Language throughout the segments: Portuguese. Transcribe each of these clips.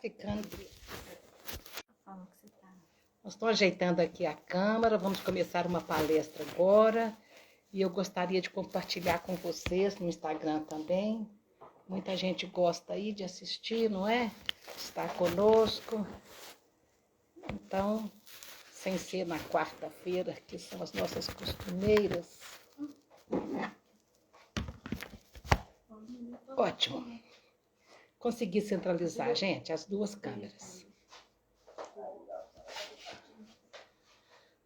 ficando. Fala que você tá. Nós estamos ajeitando aqui a câmera, vamos começar uma palestra agora. E eu gostaria de compartilhar com vocês no Instagram também. Muita gente gosta aí de assistir, não é? Está conosco. Então, sem ser na quarta-feira, que são as nossas costumeiras. Ótimo. Consegui centralizar, gente, as duas câmeras.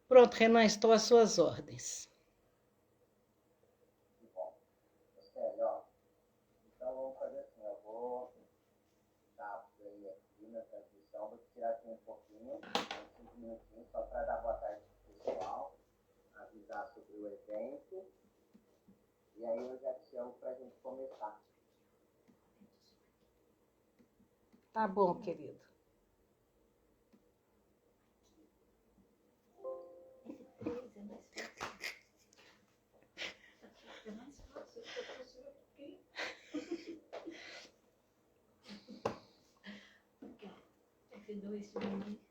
Pronto, Renan, estou às suas ordens. Então vamos fazer assim, eu vou dar play aqui na transmissão, vou tirar aqui um pouquinho, 5 minutinhos, só para dar boa tarde pro pessoal, avisar sobre o evento, e aí eu já te chamo para a gente começar. Tá bom, querido. É mais fácil. F2 também.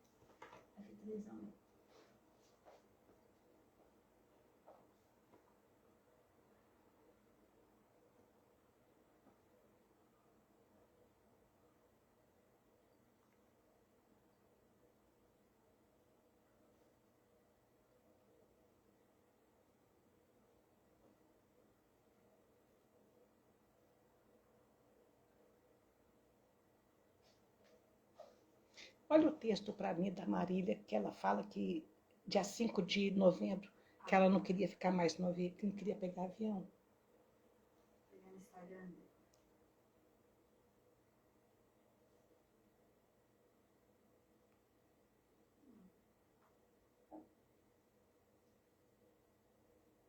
F3 não. Olha o texto para mim da Marília, que ela fala que dia 5 de novembro, que ela não queria ficar mais no avião, que não queria pegar avião. Pegar no Instagram.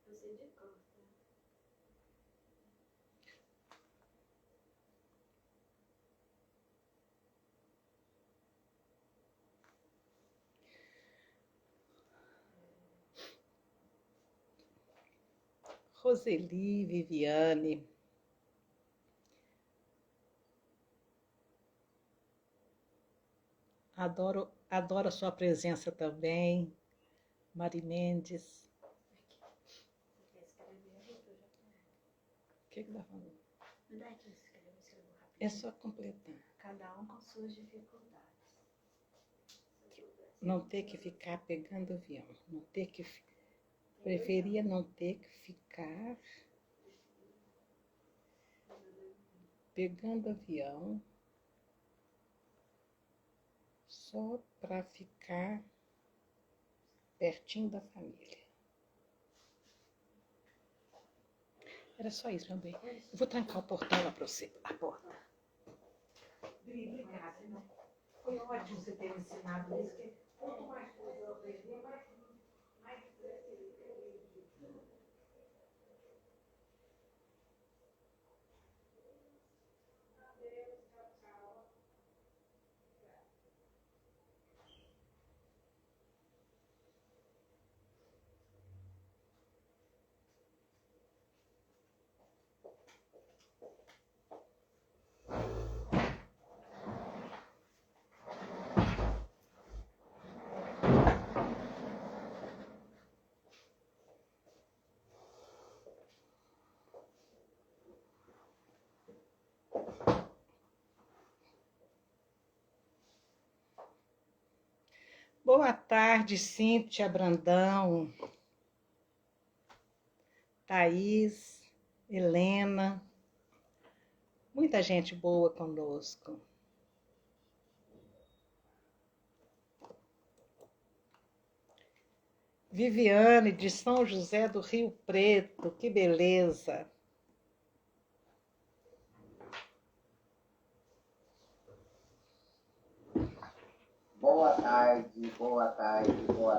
Eu sei de cor, tá? Roseli, Viviane. Adoro a sua presença também. Mari Mendes. Você quer escrever aí, eu já tenho. O que está falando? Me dá aqui, escrevo rapidinho. É só completar. Cada um com suas dificuldades. Não ter que ficar pegando avião. Não ter que... Preferia não ter que ficar pegando avião só para ficar pertinho da família. Era só isso, meu bem. Eu vou trancar o portão lá para você. A porta. Obrigada. Foi ótimo você ter me ensinado isso. Que quanto mais coisa eu aprender, mais Boa tarde, Cíntia Brandão, Thaís, Helena, muita gente boa conosco. Viviane, de São José do Rio Preto, que beleza. Boa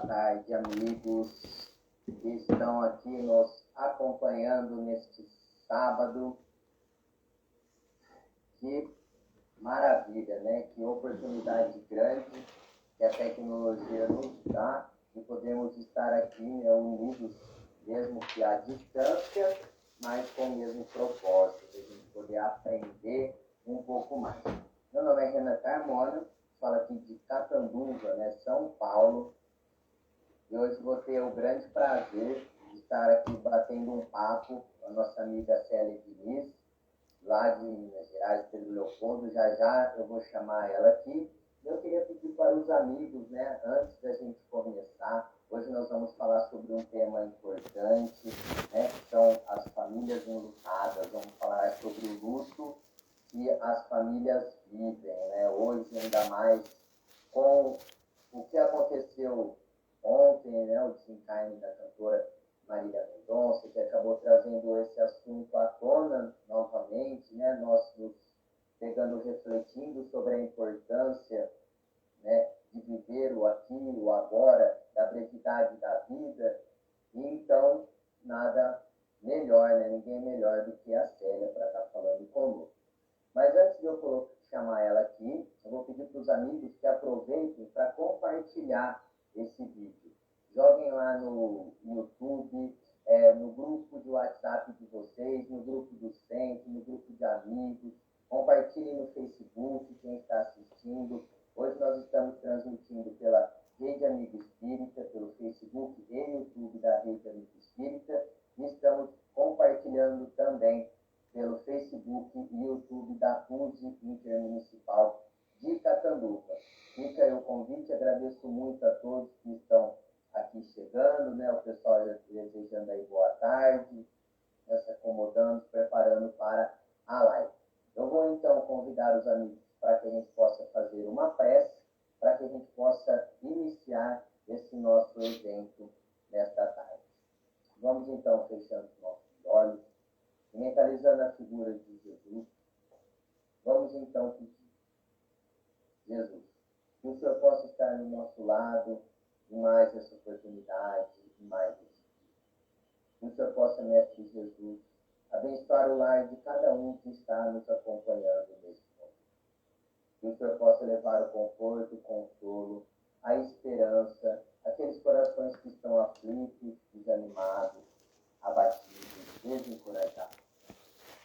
tarde, amigos que estão aqui nos acompanhando neste sábado. Que maravilha, né? Que oportunidade grande que a tecnologia nos dá de podermos estar aqui, né, unidos, mesmo que à distância, mas com o mesmo propósito, de a gente poder aprender um pouco mais. Meu nome é Renan Carmona, falo aqui de Catanduva, né, São Paulo. E hoje vou ter o grande prazer de estar aqui batendo um papo com a nossa amiga Célia Diniz, lá de Minas Gerais, Pedro Leopoldo. Já já eu vou chamar ela aqui. Eu queria pedir para os amigos, né, antes da gente começar, hoje nós vamos falar sobre um tema importante, né, que são as famílias enlutadas. Vamos falar sobre o luto que as famílias vivem, né? Hoje, ainda mais com o que aconteceu ontem, né? O desencarne da cantora Marília Mendonça, que acabou trazendo esse assunto à tona novamente, né? Nós nos pegando, refletindo sobre a importância, né, de viver o aqui, o agora, da brevidade da vida. E então, nada melhor, né? Ninguém melhor do que a Célia para estar falando conosco. Mas antes de eu chamar ela aqui, eu vou pedir para os amigos que aproveitem para compartilhar esse vídeo. Joguem lá no YouTube, no grupo de WhatsApp de vocês, no grupo do centro, no grupo de amigos. Compartilhem no Facebook, quem está assistindo. Hoje nós estamos transmitindo pela Rede Amigo Espírita, pelo Facebook e YouTube da Rede Amigo Espírita. E estamos compartilhando também pelo Facebook e YouTube da USE Intermunicipal de Catanduva. Fica aí o convite, agradeço muito a todos que estão aqui chegando, né? O pessoal desejando aí boa tarde, se acomodando, se preparando para a live. Eu vou então convidar os amigos para que a gente possa fazer uma prece, para que a gente possa iniciar esse nosso evento nesta tarde. Vamos então fechando os nossos olhos, mentalizando a figura de Jesus. Vamos então pedir, Jesus, que o Senhor possa estar no nosso lado em mais essa oportunidade, em mais esse dia. Que o Senhor possa, Mestre Jesus, abençoar o lar de cada um que está nos acompanhando nesse momento. Que o Senhor possa levar o conforto, o consolo, a esperança, aqueles corações que estão aflitos, desanimados, abatidos, desencorajados.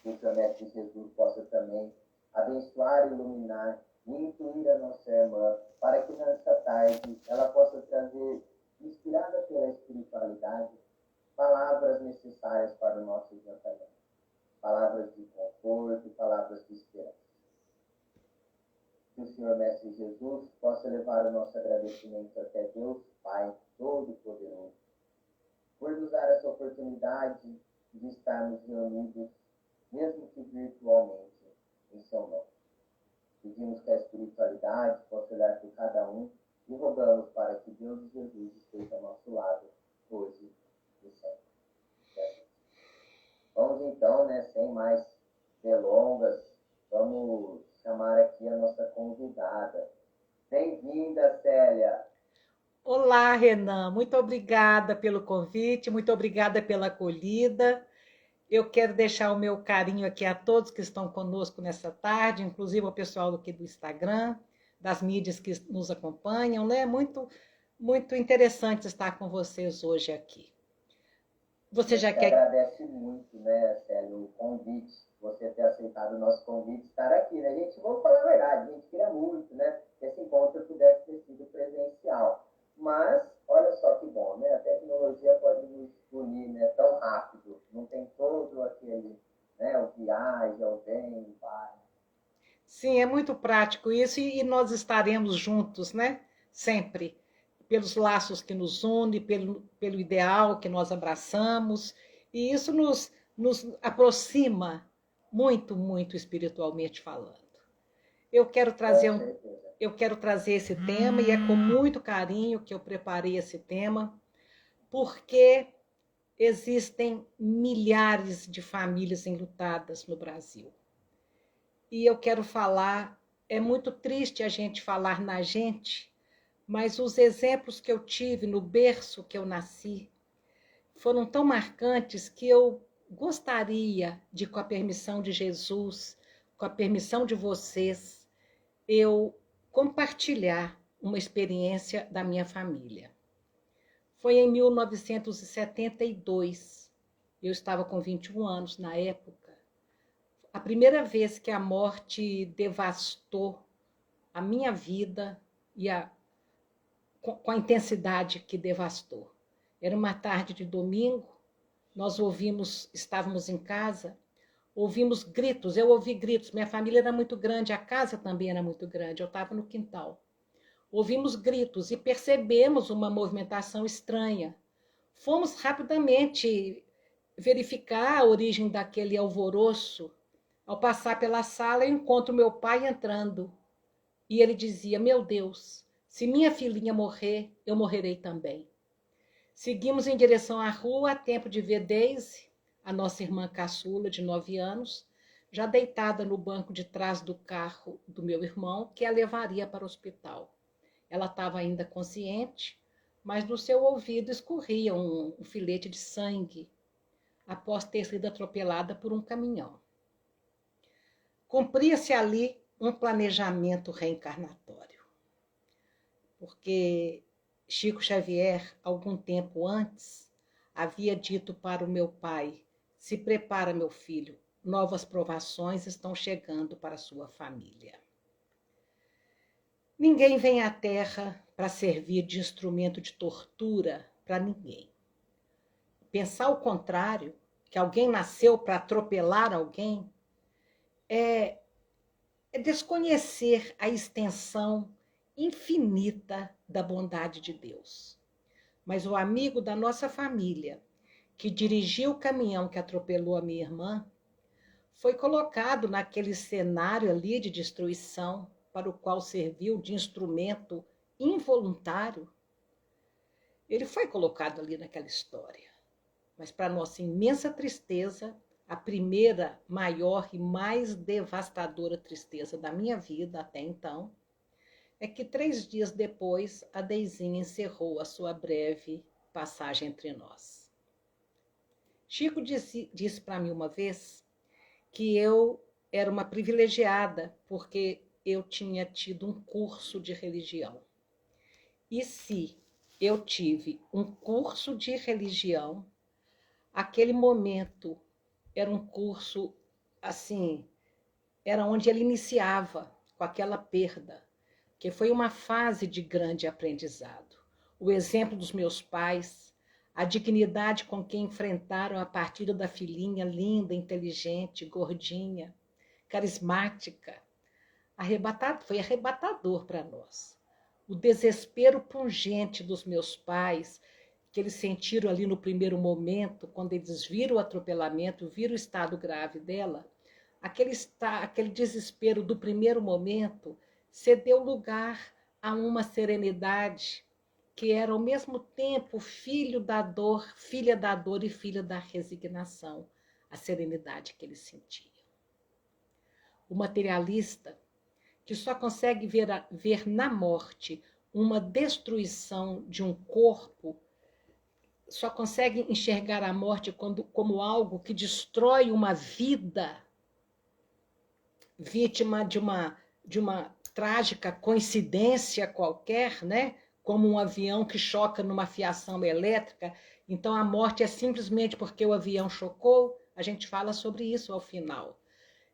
Que o Senhor, Mestre Jesus, possa também abençoar, iluminar e intuir a nossa irmã, para que nessa tarde ela possa trazer, inspirada pela espiritualidade, palavras necessárias para o nosso tratamento. Palavras de conforto, palavras de esperança. Que o Senhor, Mestre Jesus, possa levar o nosso agradecimento até Deus, Pai Todo-Poderoso, por nos dar essa oportunidade de estarmos reunidos, mesmo que virtualmente, em seu nome. Pedimos que a espiritualidade possa olhar por cada um e rogamos para que Deus e Jesus estejam ao nosso lado, hoje e sempre. Vamos então, né, sem mais delongas, vamos chamar aqui a nossa convidada. Bem-vinda, Célia! Olá, Renan. Muito obrigada pelo convite, muito obrigada pela acolhida. Eu quero deixar o meu carinho aqui a todos que estão conosco nessa tarde, inclusive o pessoal aqui do Instagram, das mídias que nos acompanham, né? Muito interessante estar com vocês hoje aqui. Você já quer... agradece muito, né, Célio, o convite, você ter aceitado o nosso convite, estar aqui, né? Gente, vamos falar a verdade, a gente queria muito, né, que esse encontro pudesse ter sido presencial. Mas, olha só que bom, né? A tecnologia pode nos unir, né, tão rápido. Não tem todo aquele, né, o viaja, o vem, o vai. Sim, é muito prático isso e nós estaremos juntos, né? Sempre. Pelos laços que nos unem, pelo ideal que nós abraçamos. E isso nos aproxima muito, muito espiritualmente falando. Eu quero trazer esse tema e é com muito carinho que eu preparei esse tema, porque existem milhares de famílias enlutadas no Brasil. E eu quero falar, é muito triste a gente falar na gente, mas os exemplos que eu tive no berço que eu nasci foram tão marcantes que eu gostaria de, com a permissão de Jesus, com a permissão de vocês, eu compartilhar uma experiência da minha família. Foi em 1972, eu estava com 21 anos na época, a primeira vez que a morte devastou a minha vida e com a intensidade que devastou. Era uma tarde de domingo, nós estávamos em casa, ouvimos gritos, eu ouvi gritos, minha família era muito grande, a casa também era muito grande, eu estava no quintal. Ouvimos gritos e percebemos uma movimentação estranha. Fomos rapidamente verificar a origem daquele alvoroço. Ao passar pela sala, eu encontro meu pai entrando. E ele dizia: meu Deus, se minha filhinha morrer, eu morrerei também. Seguimos em direção à rua, a tempo de ver Daisy, a nossa irmã caçula de 9 anos, já deitada no banco de trás do carro do meu irmão, que a levaria para o hospital. Ela estava ainda consciente, mas do seu ouvido escorria um filete de sangue, após ter sido atropelada por um caminhão. Cumpria-se ali um planejamento reencarnatório, porque Chico Xavier, algum tempo antes, havia dito para o meu pai: se prepara, meu filho, novas provações estão chegando para a sua família. Ninguém vem à Terra para servir de instrumento de tortura para ninguém. Pensar o contrário, que alguém nasceu para atropelar alguém, é desconhecer a extensão infinita da bondade de Deus. Mas o amigo da nossa família, que dirigiu o caminhão que atropelou a minha irmã, foi colocado naquele cenário ali de destruição para o qual serviu de instrumento involuntário. Ele foi colocado ali naquela história. Mas, para nossa imensa tristeza, a primeira, maior e mais devastadora tristeza da minha vida até então, é que 3 dias depois a Deizinha encerrou a sua breve passagem entre nós. Chico disse para mim uma vez que eu era uma privilegiada porque eu tinha tido um curso de religião. E se eu tive um curso de religião, aquele momento era um curso, assim, era onde ele iniciava com aquela perda, que foi uma fase de grande aprendizado. O exemplo dos meus pais, a dignidade com que enfrentaram a partida da filhinha linda, inteligente, gordinha, carismática. Foi arrebatador para nós. O desespero pungente dos meus pais, que eles sentiram ali no primeiro momento, quando eles viram o atropelamento, viram o estado grave dela, aquele desespero do primeiro momento cedeu lugar a uma serenidade que era ao mesmo tempo filha da dor e filha da resignação, a serenidade que eles sentiam. O materialista, que só consegue ver na morte uma destruição de um corpo, só consegue enxergar a morte como algo que destrói uma vida, vítima de uma trágica coincidência qualquer, né? Como um avião que choca numa fiação elétrica. Então a morte é simplesmente porque o avião chocou. A gente fala sobre isso ao final.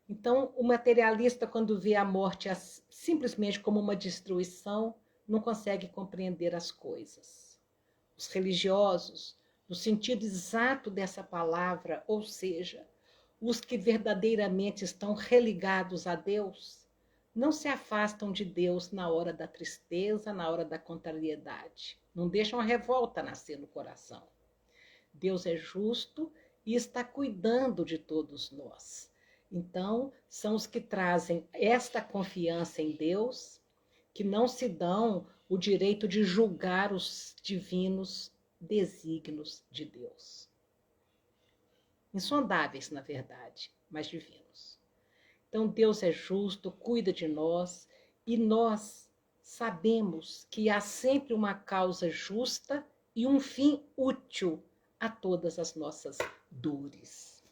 Então o materialista, quando vê a morte simplesmente como uma destruição, não consegue compreender as coisas. Os religiosos, no sentido exato dessa palavra, ou seja, os que verdadeiramente estão religados a Deus, não se afastam de Deus na hora da tristeza, na hora da contrariedade. Não deixam a revolta nascer no coração. Deus é justo e está cuidando de todos nós. Então, são os que trazem esta confiança em Deus, que não se dão o direito de julgar os divinos desígnios de Deus. Insondáveis, na verdade, mas divinos. Então, Deus é justo, cuida de nós, e nós sabemos que há sempre uma causa justa e um fim útil a todas as nossas dores.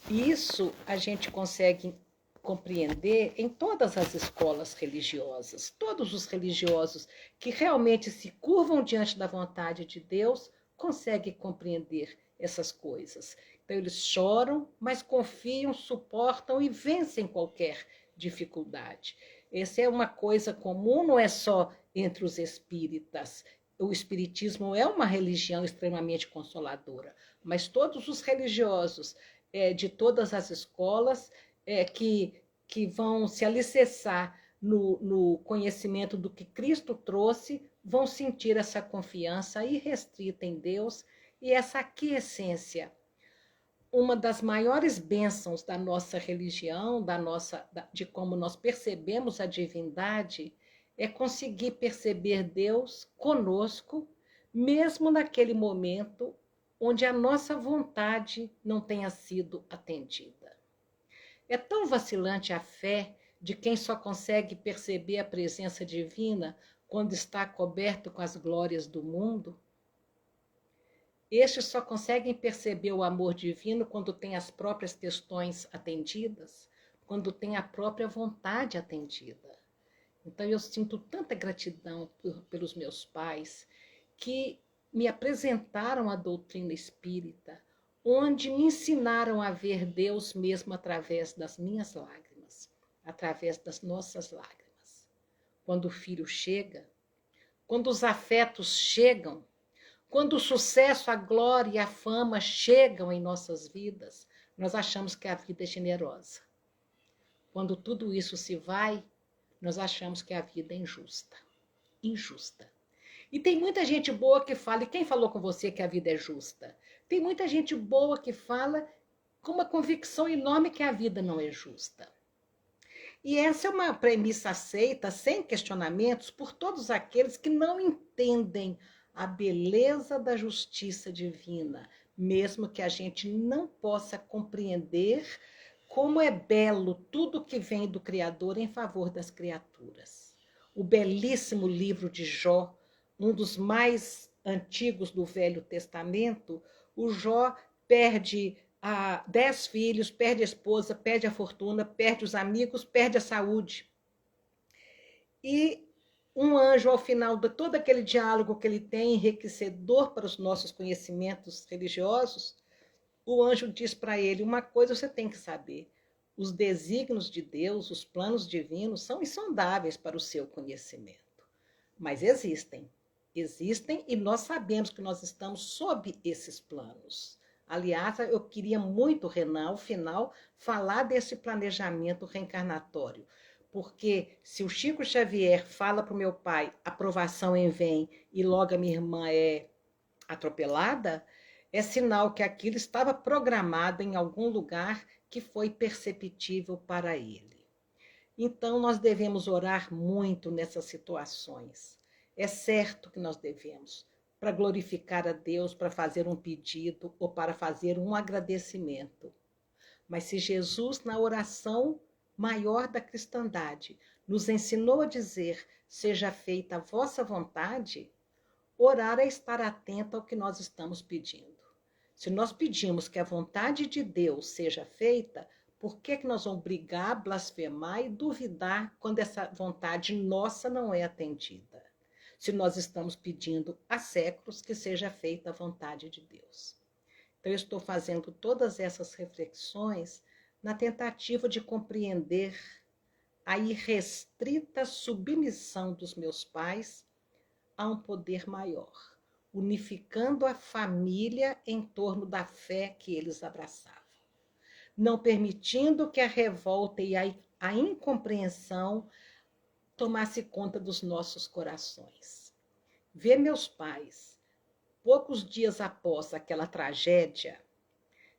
Isso a gente consegue compreender em todas as escolas religiosas. Todos os religiosos que realmente se curvam diante da vontade de Deus conseguem compreender essas coisas. Então, eles choram, mas confiam, suportam e vencem qualquer dificuldade. Essa é uma coisa comum, não é só entre os espíritas. O espiritismo é uma religião extremamente consoladora, mas todos os religiosos de todas as escolas que vão se alicerçar no conhecimento do que Cristo trouxe, vão sentir essa confiança irrestrita em Deus e essa aquiescência. Uma das maiores bênçãos da nossa religião, de como nós percebemos a divindade, é conseguir perceber Deus conosco, mesmo naquele momento onde a nossa vontade não tenha sido atendida. É tão vacilante a fé de quem só consegue perceber a presença divina quando está coberto com as glórias do mundo. Estes só conseguem perceber o amor divino quando têm as próprias questões atendidas, quando têm a própria vontade atendida. Então eu sinto tanta gratidão pelos meus pais que me apresentaram a doutrina espírita, onde me ensinaram a ver Deus mesmo através das minhas lágrimas, através das nossas lágrimas. Quando o filho chega, quando os afetos chegam, quando o sucesso, a glória e a fama chegam em nossas vidas, nós achamos que a vida é generosa. Quando tudo isso se vai, nós achamos que a vida é injusta. Injusta. E tem muita gente boa que fala, e quem falou com você que a vida é justa? Tem muita gente boa que fala com uma convicção enorme que a vida não é justa. E essa é uma premissa aceita, sem questionamentos, por todos aqueles que não entendem a beleza da justiça divina, mesmo que a gente não possa compreender como é belo tudo que vem do Criador em favor das criaturas. O belíssimo livro de Jó, um dos mais antigos do Velho Testamento, o Jó perde 10 filhos, perde a esposa, perde a fortuna, perde os amigos, perde a saúde. E um anjo, ao final de todo aquele diálogo que ele tem, enriquecedor para os nossos conhecimentos religiosos, o anjo diz para ele, uma coisa você tem que saber, os desígnios de Deus, os planos divinos, são insondáveis para o seu conhecimento. Mas existem e nós sabemos que nós estamos sob esses planos. Aliás, eu queria muito, Renan, ao final, falar desse planejamento reencarnatório. Porque se o Chico Xavier fala para o meu pai, aprovação em vem, e logo a minha irmã é atropelada, é sinal que aquilo estava programado em algum lugar que foi perceptível para ele. Então, nós devemos orar muito nessas situações. É certo que nós devemos, para glorificar a Deus, para fazer um pedido ou para fazer um agradecimento. Mas se Jesus, na oração maior da cristandade, nos ensinou a dizer, seja feita a vossa vontade, orar é estar atento ao que nós estamos pedindo. Se nós pedimos que a vontade de Deus seja feita, por que nós vamos brigar, blasfemar e duvidar quando essa vontade nossa não é atendida? Se nós estamos pedindo há séculos que seja feita a vontade de Deus. Então, eu estou fazendo todas essas reflexões na tentativa de compreender a irrestrita submissão dos meus pais a um poder maior, unificando a família em torno da fé que eles abraçavam, não permitindo que a revolta e a incompreensão tomasse conta dos nossos corações. Ver meus pais, poucos dias após aquela tragédia,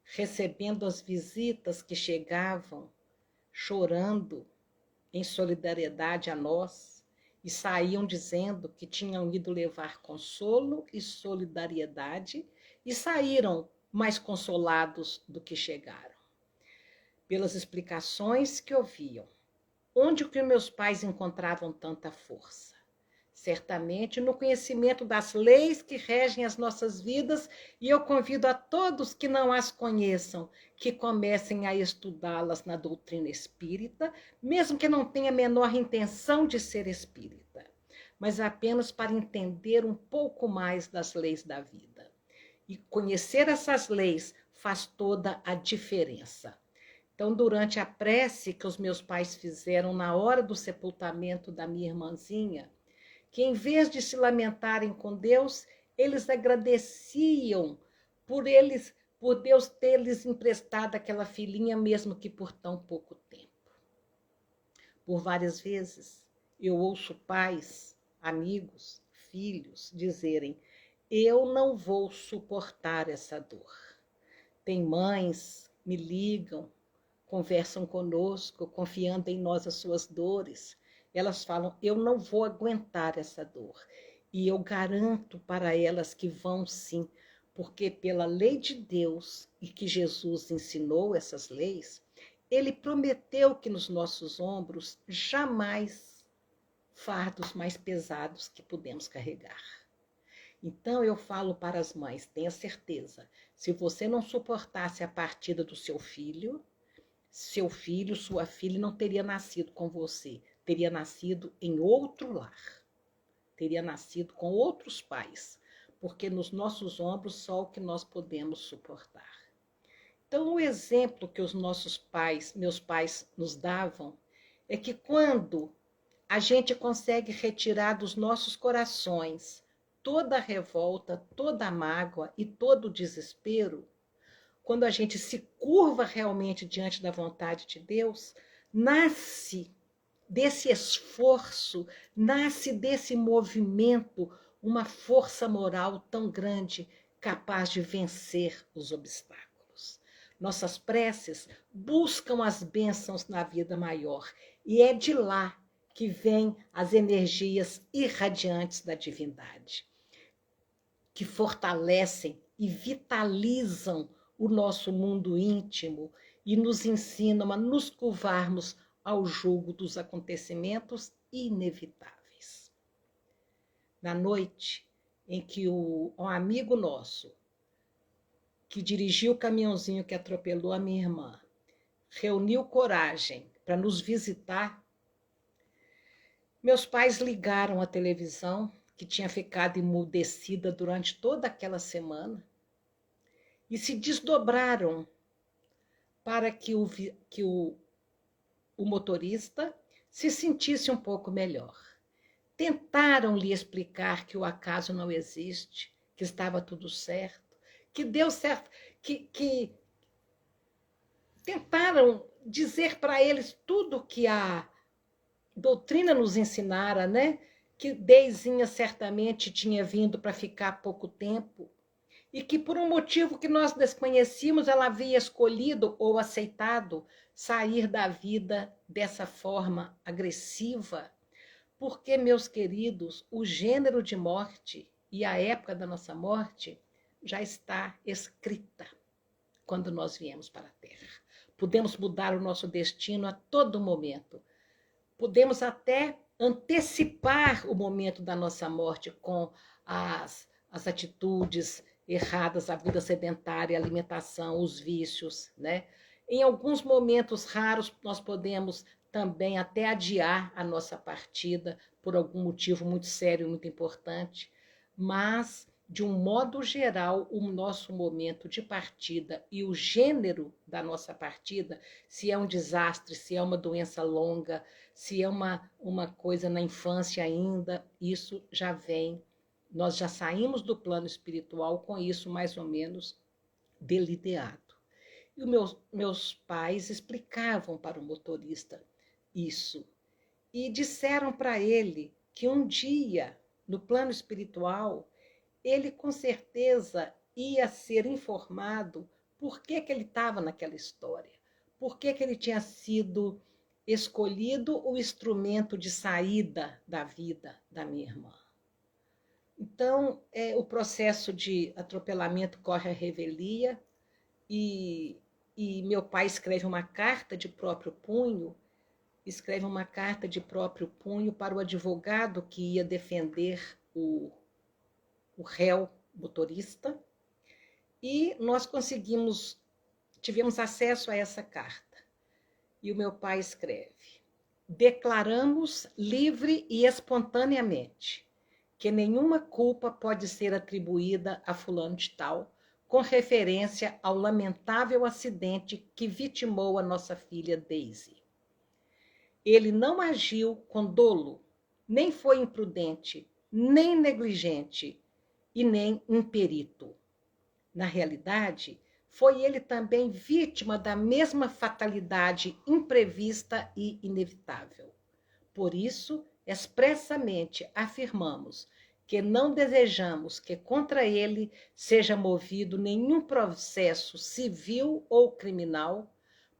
recebendo as visitas que chegavam, chorando em solidariedade a nós, e saíam dizendo que tinham ido levar consolo e solidariedade, e saíram mais consolados do que chegaram. Pelas explicações que ouviam, onde que meus pais encontravam tanta força? Certamente no conhecimento das leis que regem as nossas vidas, e eu convido a todos que não as conheçam, que comecem a estudá-las na doutrina espírita, mesmo que não tenha a menor intenção de ser espírita, mas apenas para entender um pouco mais das leis da vida. E conhecer essas leis faz toda a diferença. Então, durante a prece que os meus pais fizeram na hora do sepultamento da minha irmãzinha, que em vez de se lamentarem com Deus, eles agradeciam por Deus ter lhes emprestado aquela filhinha, mesmo que por tão pouco tempo. Por várias vezes, eu ouço pais, amigos, filhos dizerem: eu não vou suportar essa dor. Tem mães que me ligam, conversam conosco, confiando em nós as suas dores. Elas falam: eu não vou aguentar essa dor. E eu garanto para elas que vão sim, porque pela lei de Deus, e que Jesus ensinou essas leis, ele prometeu que nos nossos ombros jamais fardos mais pesados que podemos carregar. Então eu falo para as mães: tenha certeza, se você não suportasse a partida do seu filho, sua filha não teria nascido com você, teria nascido em outro lar, teria nascido com outros pais, porque nos nossos ombros só o que nós podemos suportar. Então, o exemplo que os meus pais nos davam, é que quando a gente consegue retirar dos nossos corações toda a revolta, toda a mágoa e todo o desespero, quando a gente se curva realmente diante da vontade de Deus, nasce desse esforço, nasce desse movimento uma força moral tão grande, capaz de vencer os obstáculos. Nossas preces buscam as bênçãos na vida maior, e é de lá que vêm as energias irradiantes da divindade, que fortalecem e vitalizam o nosso mundo íntimo e nos ensinam a nos curvarmos ao jugo dos acontecimentos inevitáveis. Na noite em que um amigo nosso, que dirigiu o caminhãozinho que atropelou a minha irmã, reuniu coragem para nos visitar, meus pais ligaram a televisão, que tinha ficado emudecida durante toda aquela semana, e se desdobraram para que o motorista se sentisse um pouco melhor. Tentaram lhe explicar que o acaso não existe, que estava tudo certo, que deu certo, que tentaram dizer para eles tudo que a doutrina nos ensinara, né? Que Deizinha certamente tinha vindo para ficar pouco tempo, e que por um motivo que nós desconhecíamos, ela havia escolhido ou aceitado sair da vida dessa forma agressiva, porque, meus queridos, o gênero de morte e a época da nossa morte já está escrita quando nós viemos para a Terra. Podemos mudar o nosso destino a todo momento. Podemos até antecipar o momento da nossa morte com as atitudes erradas, a vida sedentária, a alimentação, os vícios, né? Em alguns momentos raros, nós podemos também até adiar a nossa partida por algum motivo muito sério, muito importante, mas, de um modo geral, o nosso momento de partida e o gênero da nossa partida, se é um desastre, se é uma doença longa, se é uma coisa na infância ainda, isso já vem. Nós já saímos do plano espiritual com isso mais ou menos delineado. E os meus pais explicavam para o motorista isso. E disseram para ele que um dia, no plano espiritual, ele com certeza ia ser informado por que ele estava naquela história, por que ele tinha sido escolhido o instrumento de saída da vida da minha irmã. Então, o processo de atropelamento corre à revelia, e meu pai escreve uma carta de próprio punho, para o advogado que ia defender o réu motorista, e nós tivemos acesso a essa carta. E o meu pai escreve: declaramos livre e espontaneamente que nenhuma culpa pode ser atribuída a fulano de tal com referência ao lamentável acidente que vitimou a nossa filha Daisy. Ele não agiu com dolo, nem foi imprudente, nem negligente e nem imperito. Na realidade, foi ele também vítima da mesma fatalidade imprevista e inevitável. Por isso, expressamente afirmamos que não desejamos que contra ele seja movido nenhum processo civil ou criminal,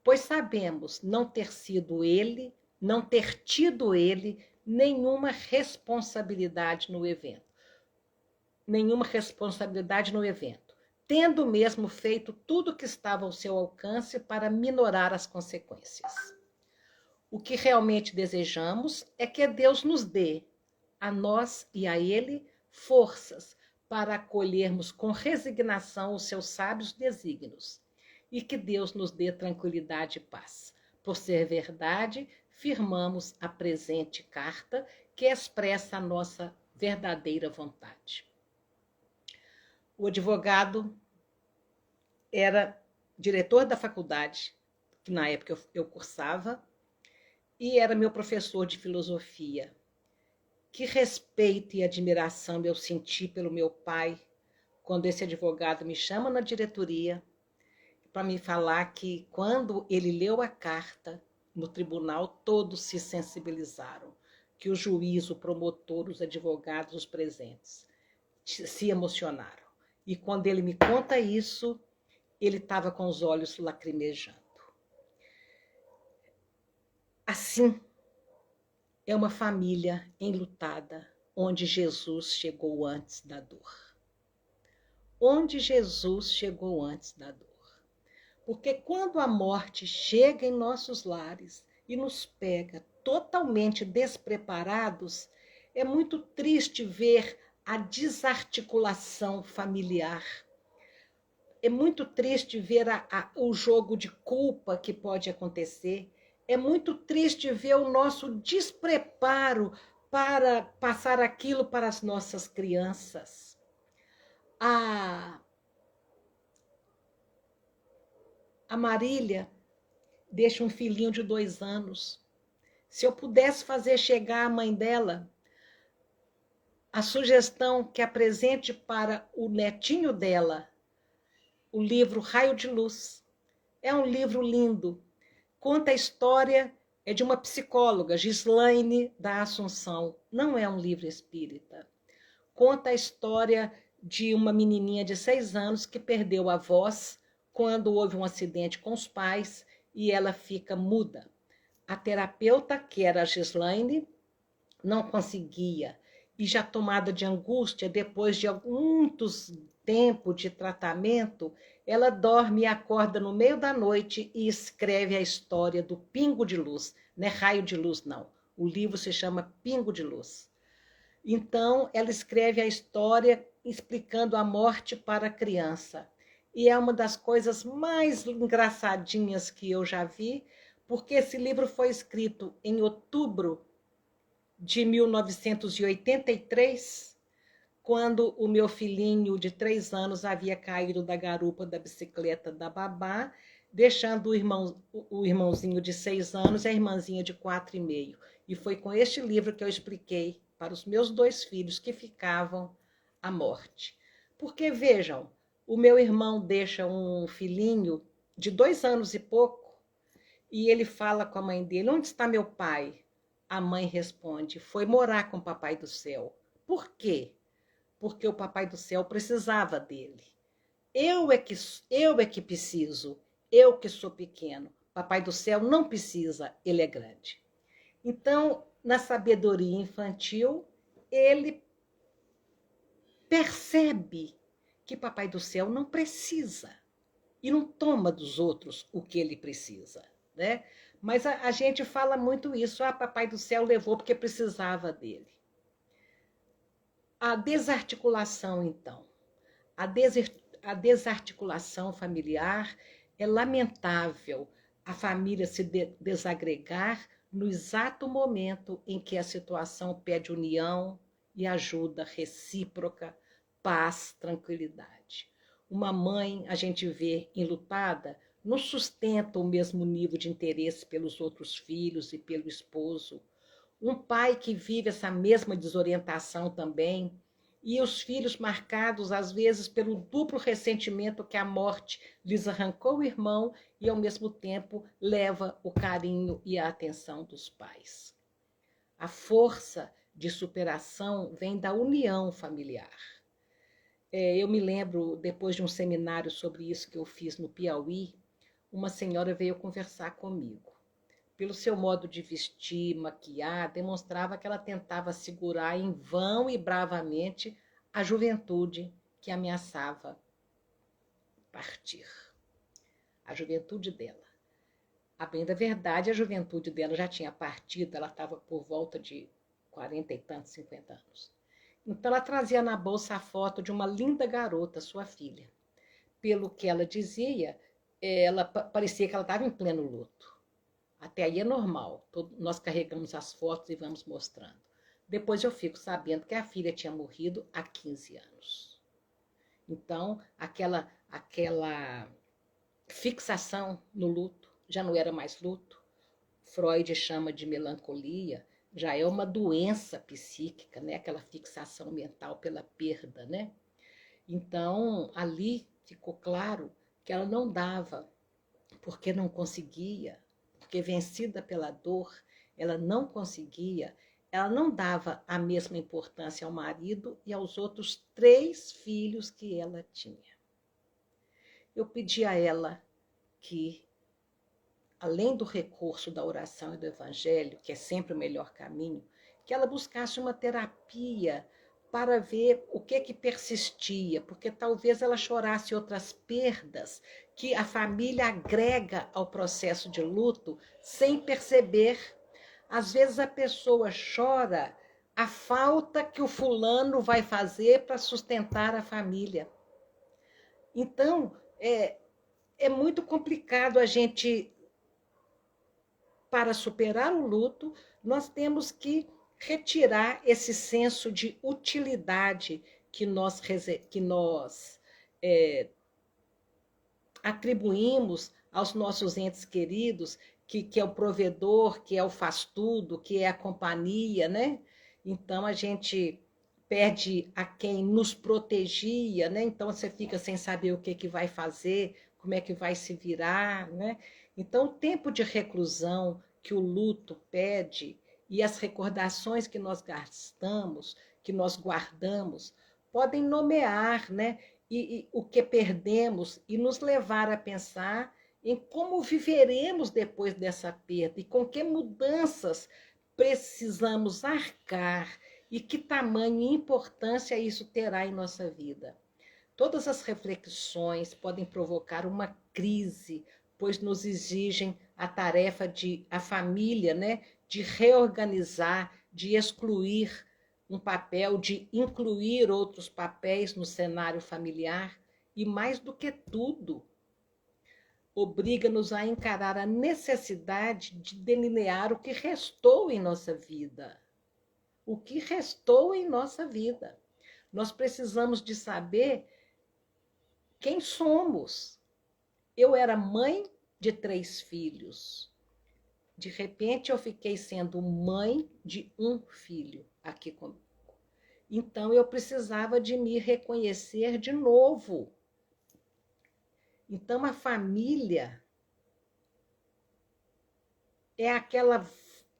pois sabemos não ter tido ele nenhuma responsabilidade no evento. Tendo mesmo feito tudo o que estava ao seu alcance para minorar as consequências. O que realmente desejamos é que Deus nos dê, a nós e a Ele, forças para acolhermos com resignação os seus sábios desígnios, e que Deus nos dê tranquilidade e paz. Por ser verdade, firmamos a presente carta que expressa a nossa verdadeira vontade. O advogado era diretor da faculdade, que na época eu cursava, e era meu professor de filosofia. Que respeito e admiração eu senti pelo meu pai quando esse advogado me chama na diretoria para me falar que quando ele leu a carta no tribunal, todos se sensibilizaram, que o juiz, o promotor, os advogados, os presentes se emocionaram. E quando ele me conta isso, ele estava com os olhos lacrimejando. Assim, é uma família enlutada, onde Jesus chegou antes da dor. Onde Jesus chegou antes da dor. Porque quando a morte chega em nossos lares e nos pega totalmente despreparados, é muito triste ver a desarticulação familiar. É muito triste ver o jogo de culpa que pode acontecer. É muito triste ver o nosso despreparo para passar aquilo para as nossas crianças. A Marília deixa um filhinho de 2 anos. Se eu pudesse fazer chegar à mãe dela a sugestão que apresente para o netinho dela o livro Raio de Luz. É um livro lindo. Conta a história de uma psicóloga, Gislaine da Assunção. Não é um livro espírita. Conta a história de uma menininha de 6 anos que perdeu a voz quando houve um acidente com os pais e ela fica muda. A terapeuta, que era a Gislaine, não conseguia. E já tomada de angústia, depois de muitos tempo de tratamento, ela dorme e acorda no meio da noite e escreve a história do Pingo de Luz. Não é Raio de Luz, não. O livro se chama Pingo de Luz. Então, ela escreve a história explicando a morte para a criança. E é uma das coisas mais engraçadinhas que eu já vi, porque esse livro foi escrito em outubro de 1983, quando o meu filhinho de 3 anos havia caído da garupa da bicicleta da babá, deixando o irmãozinho de 6 anos e a irmãzinha de 4,5. E foi com este livro que eu expliquei para os meus 2 filhos que ficavam a morte. Porque, vejam, o meu irmão deixa um filhinho de 2 anos e pouco, e ele fala com a mãe dele: onde está meu pai? A mãe responde: foi morar com o Papai do Céu. Por quê? Porque o Papai do Céu precisava dele. Eu é que preciso, eu que sou pequeno. Papai do Céu não precisa, ele é grande. Então, na sabedoria infantil, ele percebe que Papai do Céu não precisa e não toma dos outros o que ele precisa, né? Mas a gente fala muito isso. Papai do Céu levou porque precisava dele. A desarticulação, então. A desarticulação familiar é lamentável. A família se desagregar no exato momento em que a situação pede união e ajuda recíproca, paz, tranquilidade. Uma mãe, a gente vê enlutada, não sustenta o mesmo nível de interesse pelos outros filhos e pelo esposo. Um pai que vive essa mesma desorientação também, e os filhos marcados, às vezes, pelo duplo ressentimento que a morte lhes arrancou o irmão e, ao mesmo tempo, leva o carinho e a atenção dos pais. A força de superação vem da união familiar. Eu me lembro, depois de um seminário sobre isso que eu fiz no Piauí, uma senhora veio conversar comigo. Pelo seu modo de vestir, maquiar, demonstrava que ela tentava segurar em vão e bravamente a juventude que ameaçava partir. A juventude dela. A bem da verdade, a juventude dela já tinha partido, ela estava por volta de 40 e tantos, 50 anos. Então ela trazia na bolsa a foto de uma linda garota, sua filha. Pelo que ela dizia, ela parecia que ela estava em pleno luto. Até aí é normal, nós carregamos as fotos e vamos mostrando. Depois eu fico sabendo que a filha tinha morrido há 15 anos. Então, aquela fixação no luto já não era mais luto. Freud chama de melancolia, já é uma doença psíquica, né? Aquela fixação mental pela perda, né? Então, ali ficou claro que ela não dava, porque não conseguia, porque vencida pela dor, ela não conseguia, ela não dava a mesma importância ao marido e aos outros 3 filhos que ela tinha. Eu pedi a ela que, além do recurso da oração e do evangelho, que é sempre o melhor caminho, que ela buscasse uma terapia para ver o que persistia, porque talvez ela chorasse outras perdas que a família agrega ao processo de luto sem perceber. Às vezes a pessoa chora a falta que o fulano vai fazer para sustentar a família. Então, é muito complicado a gente, para superar o luto, nós temos que retirar esse senso de utilidade que nós atribuímos aos nossos entes queridos, que é o provedor, que é o faz-tudo, que é a companhia, né? Então, a gente perde a quem nos protegia, né? Então, você fica sem saber o que vai fazer, como é que vai se virar, né? Então, o tempo de reclusão que o luto pede e as recordações que nós gastamos, que nós guardamos, podem nomear, né? E o que perdemos e nos levar a pensar em como viveremos depois dessa perda e com que mudanças precisamos arcar e que tamanho e importância isso terá em nossa vida. Todas as reflexões podem provocar uma crise, pois nos exigem a tarefa a família, né, de reorganizar, de excluir um papel, de incluir outros papéis no cenário familiar e, mais do que tudo, obriga-nos a encarar a necessidade de delinear o que restou em nossa vida. O que restou em nossa vida. Nós precisamos de saber quem somos. Eu era mãe de 3 filhos. De repente, eu fiquei sendo mãe de um filho aqui comigo. Então, eu precisava de me reconhecer de novo. Então, a família é aquela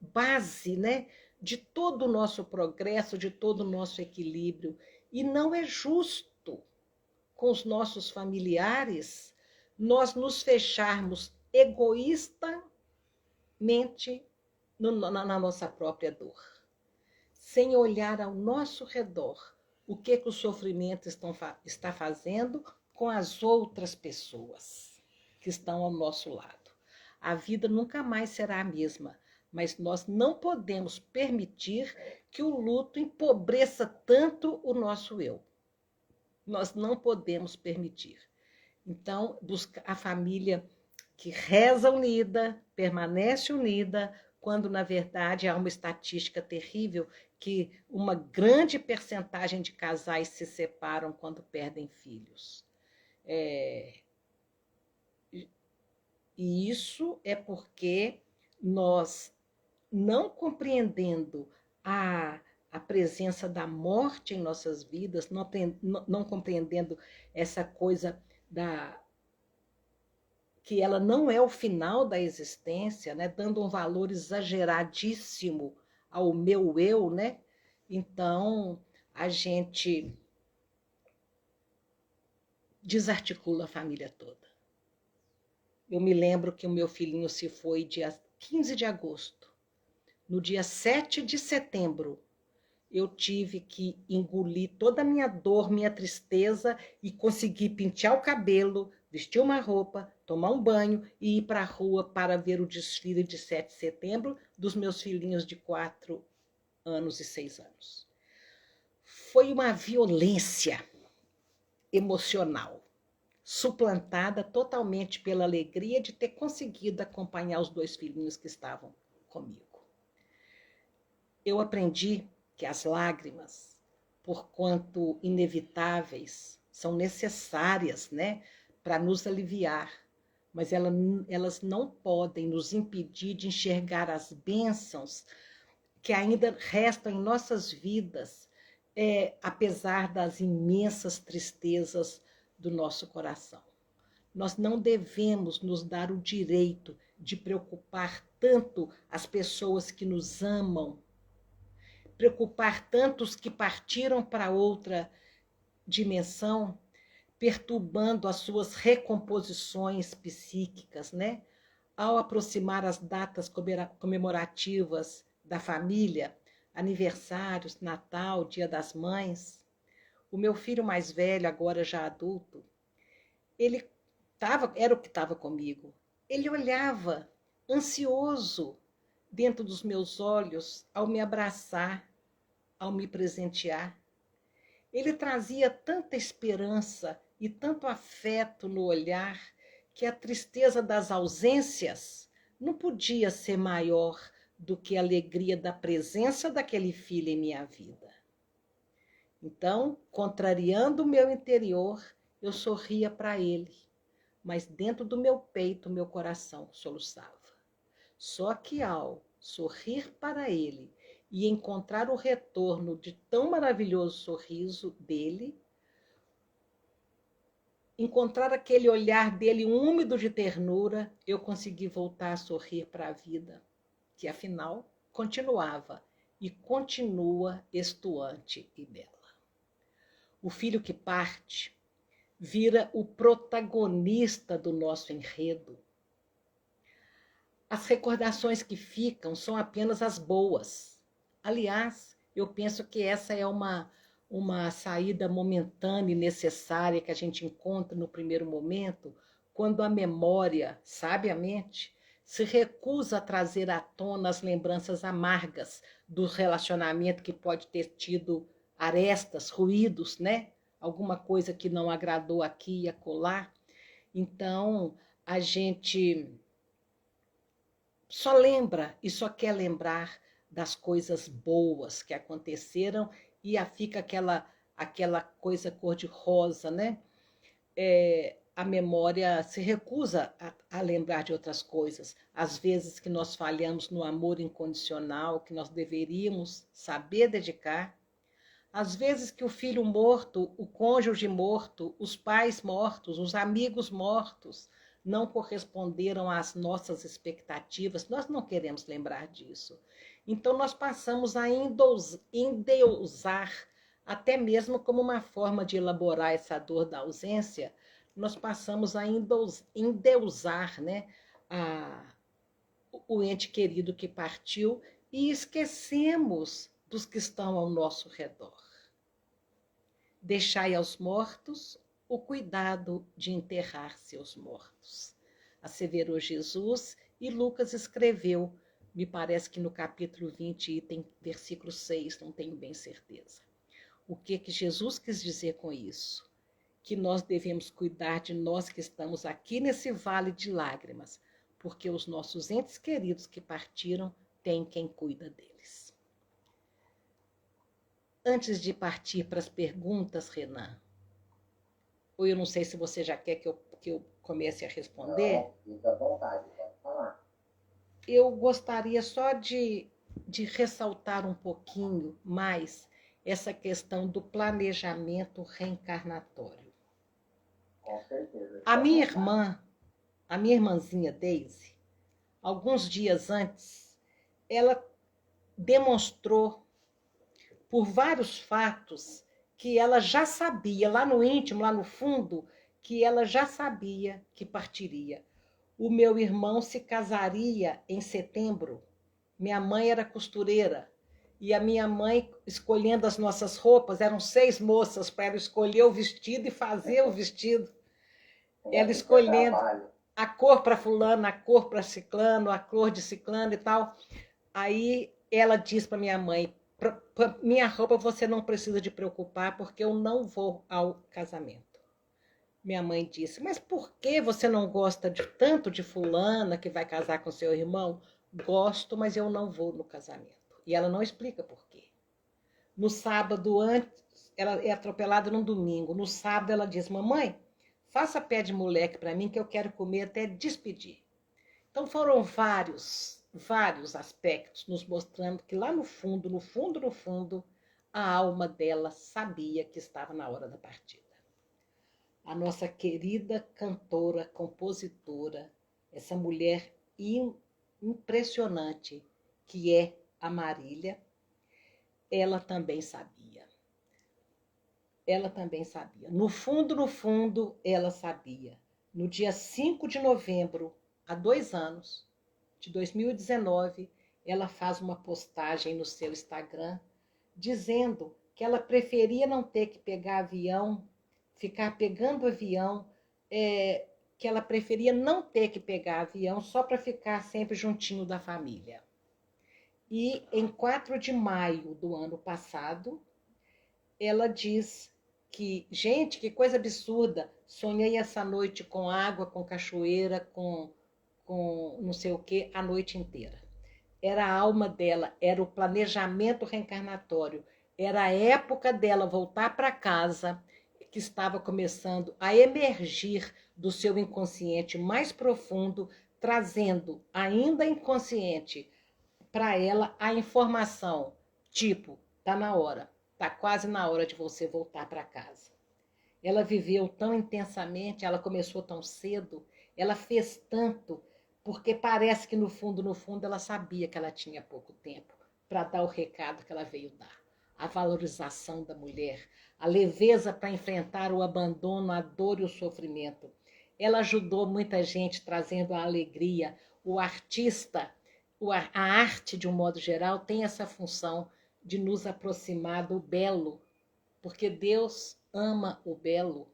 base, né, de todo o nosso progresso, de todo o nosso equilíbrio. E não é justo com os nossos familiares nós nos fecharmos egoístamente na nossa própria dor, sem olhar ao nosso redor o que o sofrimento está fazendo com as outras pessoas que estão ao nosso lado. A vida nunca mais será a mesma, mas nós não podemos permitir que o luto empobreça tanto o nosso eu. Nós não podemos permitir. Então, busca a família que reza unida, permanece unida, quando, na verdade, há uma estatística terrível que uma grande percentagem de casais se separam quando perdem filhos. E isso é porque nós, não compreendendo a presença da morte em nossas vidas, não compreendendo essa coisa que ela não é o final da existência, né? Dando um valor exageradíssimo ao meu eu, né? Então, a gente desarticula a família toda. Eu me lembro que o meu filhinho se foi dia 15 de agosto. No dia 7 de setembro, eu tive que engolir toda a minha dor, minha tristeza e conseguir pentear o cabelo, vestir uma roupa, tomar um banho e ir para a rua para ver o desfile de 7 de setembro dos meus filhinhos de 4 anos e 6 anos. Foi uma violência emocional, suplantada totalmente pela alegria de ter conseguido acompanhar os 2 filhinhos que estavam comigo. Eu aprendi que as lágrimas, porquanto inevitáveis, são necessárias, né, para nos aliviar, mas elas não podem nos impedir de enxergar as bênçãos que ainda restam em nossas vidas, apesar das imensas tristezas do nosso coração. Nós não devemos nos dar o direito de preocupar tanto as pessoas que nos amam, preocupar tanto os que partiram para outra dimensão, perturbando as suas recomposições psíquicas, né? Ao aproximar as datas comemorativas da família, aniversários, Natal, Dia das Mães, o meu filho mais velho, agora já adulto, era o que estava comigo. Ele olhava ansioso dentro dos meus olhos ao me abraçar, ao me presentear. Ele trazia tanta esperança e tanto afeto no olhar que a tristeza das ausências não podia ser maior do que a alegria da presença daquele filho em minha vida. Então, contrariando o meu interior, eu sorria para ele, mas dentro do meu peito, meu coração soluçava. Só que ao sorrir para ele e encontrar o retorno de tão maravilhoso sorriso dele, encontrar aquele olhar dele úmido de ternura, eu consegui voltar a sorrir para a vida, que afinal continuava e continua estuante e bela. O filho que parte vira o protagonista do nosso enredo. As recordações que ficam são apenas as boas. Aliás, eu penso que essa é uma saída momentânea e necessária que a gente encontra no primeiro momento, quando a memória, sabiamente, se recusa a trazer à tona as lembranças amargas do relacionamento que pode ter tido arestas, ruídos, né? Alguma coisa que não agradou aqui e acolá. Então, a gente só lembra e só quer lembrar das coisas boas que aconteceram e fica aquela coisa cor-de-rosa, né? A memória se recusa a lembrar de outras coisas. Às vezes que nós falhamos no amor incondicional, que nós deveríamos saber dedicar. Às vezes que o filho morto, o cônjuge morto, os pais mortos, os amigos mortos, não corresponderam às nossas expectativas, nós não queremos lembrar disso. Então, nós passamos a endeusar, até mesmo como uma forma de elaborar essa dor da ausência, nós passamos a endeusar, né, o ente querido que partiu e esquecemos dos que estão ao nosso redor. Deixai aos mortos o cuidado de enterrar seus mortos. Asseverou Jesus e Lucas escreveu, me parece que no capítulo 20, item, versículo 6, não tenho bem certeza. O que Jesus quis dizer com isso? Que nós devemos cuidar de nós que estamos aqui nesse vale de lágrimas, porque os nossos entes queridos que partiram têm quem cuida deles. Antes de partir para as perguntas, Renan, ou eu não sei se você já quer que eu comece a responder. Não, fica à vontade, pode falar. Eu gostaria só de ressaltar um pouquinho mais essa questão do planejamento reencarnatório. Com certeza. A fica à minha vontade. irmã, a minha irmãzinha Daisy, alguns dias antes, ela demonstrou por vários fatos que ela já sabia, lá no íntimo, lá no fundo, que ela já sabia que partiria. O meu irmão se casaria em setembro. Minha mãe era costureira. E a minha mãe, escolhendo as nossas roupas, eram 6 moças para ela escolher o vestido e fazer o vestido. Ela escolhendo a cor para fulano, a cor para ciclano, a cor de ciclano e tal. Aí ela diz para minha mãe, minha roupa você não precisa de preocupar, porque eu não vou ao casamento. Minha mãe disse, mas por que você não gosta tanto de fulana que vai casar com seu irmão? Gosto, mas eu não vou no casamento. E ela não explica por quê. No sábado, antes, ela é atropelada num domingo. No sábado ela diz, mamãe, faça pé de moleque para mim que eu quero comer até despedir. Então foram vários aspectos nos mostrando que lá no fundo, no fundo, no fundo, a alma dela sabia que estava na hora da partida. A nossa querida cantora, compositora, essa mulher impressionante que é a Marília, ela também sabia. Ela também sabia. No fundo, ela sabia. No dia 5 de novembro, há 2 anos, de 2019, ela faz uma postagem no seu Instagram dizendo que ela preferia não ter que pegar avião, ficar pegando avião, que ela preferia não ter que pegar avião só para ficar sempre juntinho da família. E em 4 de maio do ano passado, ela diz que, gente, que coisa absurda, sonhei essa noite com água, com cachoeira, com não sei o que, a noite inteira. Era a alma dela, era o planejamento reencarnatório, era a época dela voltar para casa, que estava começando a emergir do seu inconsciente mais profundo, trazendo ainda inconsciente para ela a informação, tipo, tá na hora, tá quase na hora de você voltar para casa. Ela viveu tão intensamente, ela começou tão cedo, ela fez tanto, porque parece que no fundo, ela sabia que ela tinha pouco tempo para dar o recado que ela veio dar. A valorização da mulher, a leveza para enfrentar o abandono, a dor e o sofrimento. Ela ajudou muita gente trazendo a alegria. O artista, a arte de um modo geral, tem essa função de nos aproximar do belo, porque Deus ama o belo,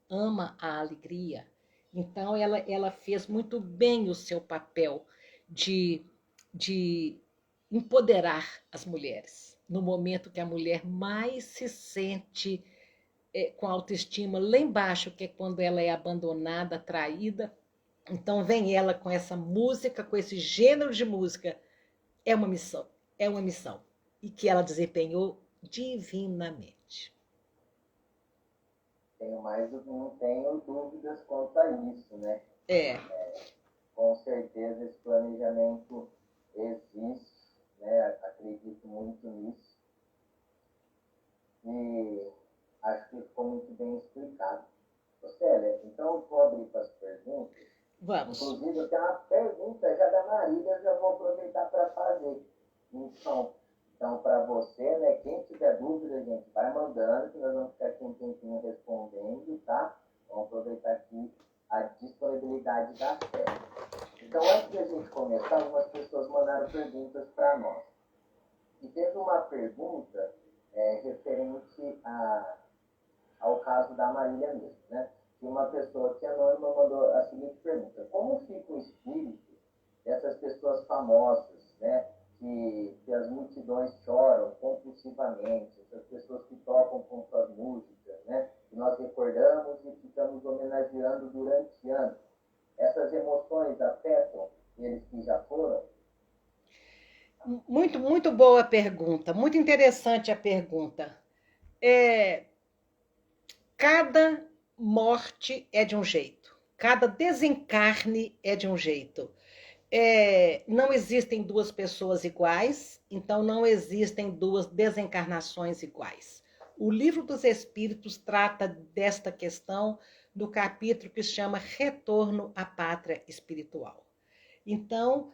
ama a alegria. Então, ela fez muito bem o seu papel de empoderar as mulheres, no momento que a mulher mais se sente com autoestima lá embaixo, que é quando ela é abandonada, traída. Então, vem ela com essa música, com esse gênero de música. É uma missão, e que ela desempenhou divinamente. Não tenho dúvidas quanto a isso, né? Com certeza esse planejamento existe, né? Acredito muito nisso. E acho que ficou muito bem explicado. Célia, então eu vou abrir para as perguntas. Vamos. Inclusive, eu tenho uma pergunta já da Marília, eu já vou aproveitar para fazer. Então, para você, né, quem tiver dúvida, gente, vai mandando, que nós vamos ficar aqui um tempinho respondendo, tá? Vamos aproveitar aqui a disponibilidade da série. Então, antes de a gente começar, algumas pessoas mandaram perguntas para nós. E teve uma pergunta referente ao caso da Marília mesmo, né? Que uma pessoa que é anônima mandou a seguinte pergunta: como fica o espírito dessas pessoas famosas, né? Que as multidões choram compulsivamente, essas pessoas que tocam com suas músicas, né? Que nós recordamos e ficamos homenageando durante anos. Essas emoções afetam eles que já foram? Muito, muito boa pergunta, muito interessante a pergunta. Cada morte é de um jeito, cada desencarne é de um jeito. Não existem duas pessoas iguais, então não existem duas desencarnações iguais. O Livro dos Espíritos trata desta questão no capítulo que se chama Retorno à Pátria Espiritual. Então,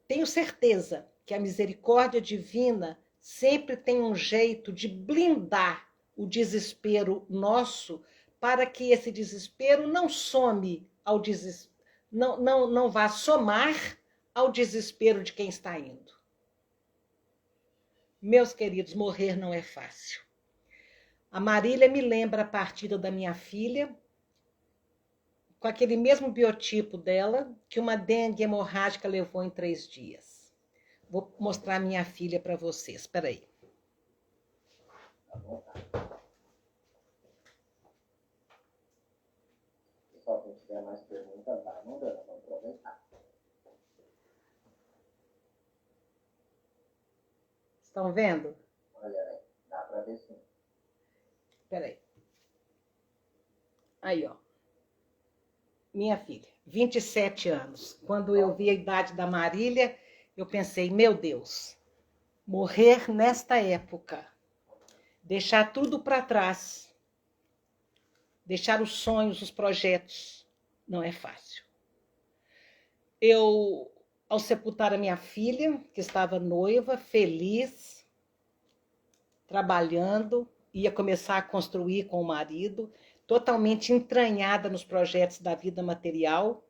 tenho certeza que a misericórdia divina sempre tem um jeito de blindar o desespero nosso para que esse desespero não some ao desespero, não vá somar ao desespero de quem está indo. Meus queridos, morrer não é fácil. A Marília me lembra a partida da minha filha, com aquele mesmo biotipo dela, que uma dengue hemorrágica levou em 3 dias. Vou mostrar minha filha para vocês. Espera aí. Tá bom? Pessoal, quem tiver mais perguntas, vai mandando, vamos aproveitar. Estão vendo? Olha aí, dá para ver sim. Espera aí. Aí, ó. Minha filha, 27 anos. Quando eu vi a idade da Marília, eu pensei, meu Deus, morrer nesta época, deixar tudo para trás, deixar os sonhos, os projetos, não é fácil. Eu, ao sepultar a minha filha, que estava noiva, feliz, trabalhando, ia começar a construir com o marido, totalmente entranhada nos projetos da vida material.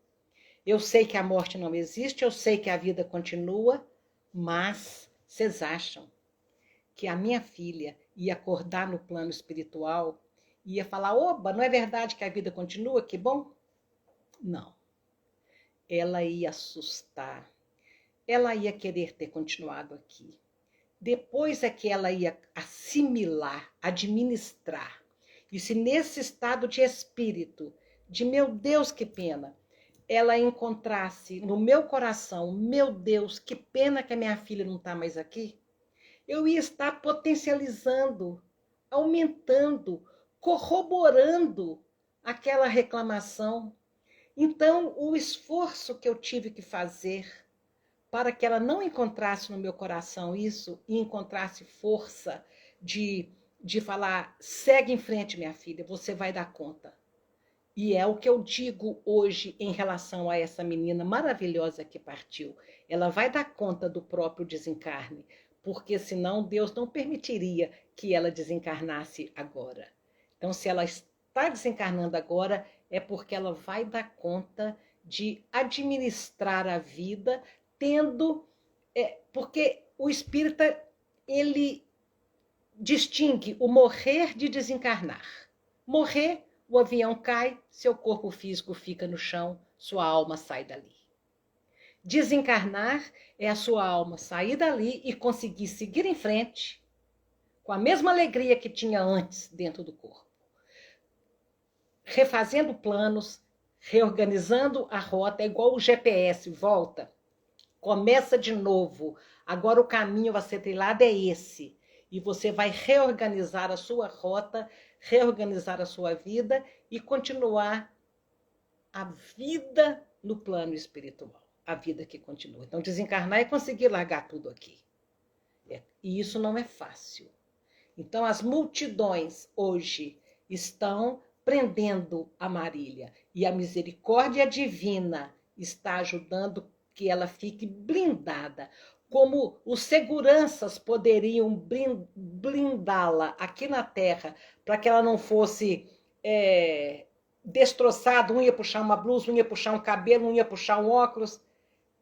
Eu sei que a morte não existe, eu sei que a vida continua, mas vocês acham que a minha filha ia acordar no plano espiritual, ia falar, oba, não é verdade que a vida continua? Que bom? Não. Ela ia assustar, ela ia querer ter continuado aqui. Depois é que ela ia assimilar, administrar. E se nesse estado de espírito, de meu Deus, que pena, ela encontrasse no meu coração, meu Deus, que pena que a minha filha não está mais aqui, eu ia estar potencializando, aumentando, corroborando aquela reclamação. Então, o esforço que eu tive que fazer para que ela não encontrasse no meu coração isso e encontrasse força de falar, segue em frente, minha filha, você vai dar conta. E é o que eu digo hoje em relação a essa menina maravilhosa que partiu. Ela vai dar conta do próprio desencarne, porque senão Deus não permitiria que ela desencarnasse agora. Então, se ela está desencarnando agora, é porque ela vai dar conta de administrar a vida, porque o espírita, ele distingue o morrer de desencarnar. Morrer, o avião cai, seu corpo físico fica no chão, sua alma sai dali. Desencarnar é a sua alma sair dali e conseguir seguir em frente com a mesma alegria que tinha antes dentro do corpo. Refazendo planos, reorganizando a rota, é igual o GPS, volta, começa de novo. Agora o caminho a ser trilhado é esse. E você vai reorganizar a sua rota, reorganizar a sua vida e continuar a vida no plano espiritual. A vida que continua. Então, desencarnar é conseguir largar tudo aqui. E isso não é fácil. Então, as multidões hoje estão prendendo a Marília. E a misericórdia divina está ajudando que ela fique blindada. Como os seguranças poderiam blindá-la aqui na Terra, para que ela não fosse destroçada, um ia puxar uma blusa, um ia puxar um cabelo, um ia puxar um óculos.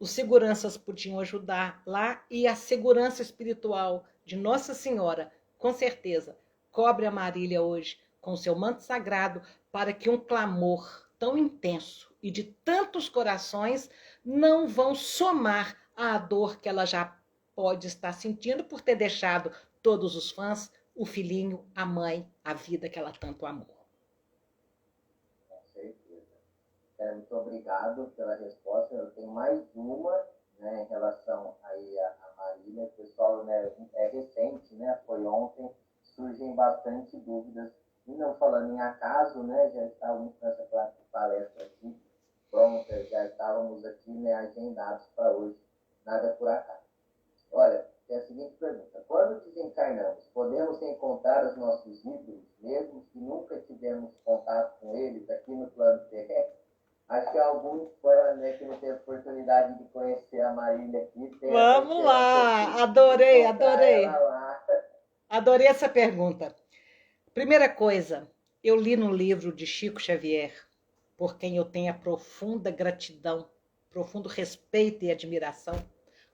Os seguranças podiam ajudar lá, e a segurança espiritual de Nossa Senhora, com certeza, cobre a Marília hoje com seu manto sagrado, para que um clamor tão intenso e de tantos corações não vão somar à dor que ela já pode estar sentindo por ter deixado todos os fãs, o filhinho, a mãe, a vida que ela tanto amou. Com certeza. Muito obrigado pela resposta. Eu tenho mais uma, né, em relação aí a Marília. Pessoal, né, é recente, né, foi ontem, surgem bastante dúvidas. E não falando em acaso, né? Já estávamos com essa palestra aqui pronta, já estávamos aqui, né, agendados para hoje. Nada por acaso. Olha, tem a seguinte pergunta. Quando desencarnamos, podemos encontrar os nossos ídolos, mesmo que nunca tivemos contato com eles aqui no plano terrestre? Acho que alguns fãs, né, que não teve oportunidade de conhecer a Marília aqui. Vamos lá, adorei. Adorei essa pergunta. Primeira coisa, eu li no livro de Chico Xavier, por quem eu tenho a profunda gratidão, profundo respeito e admiração,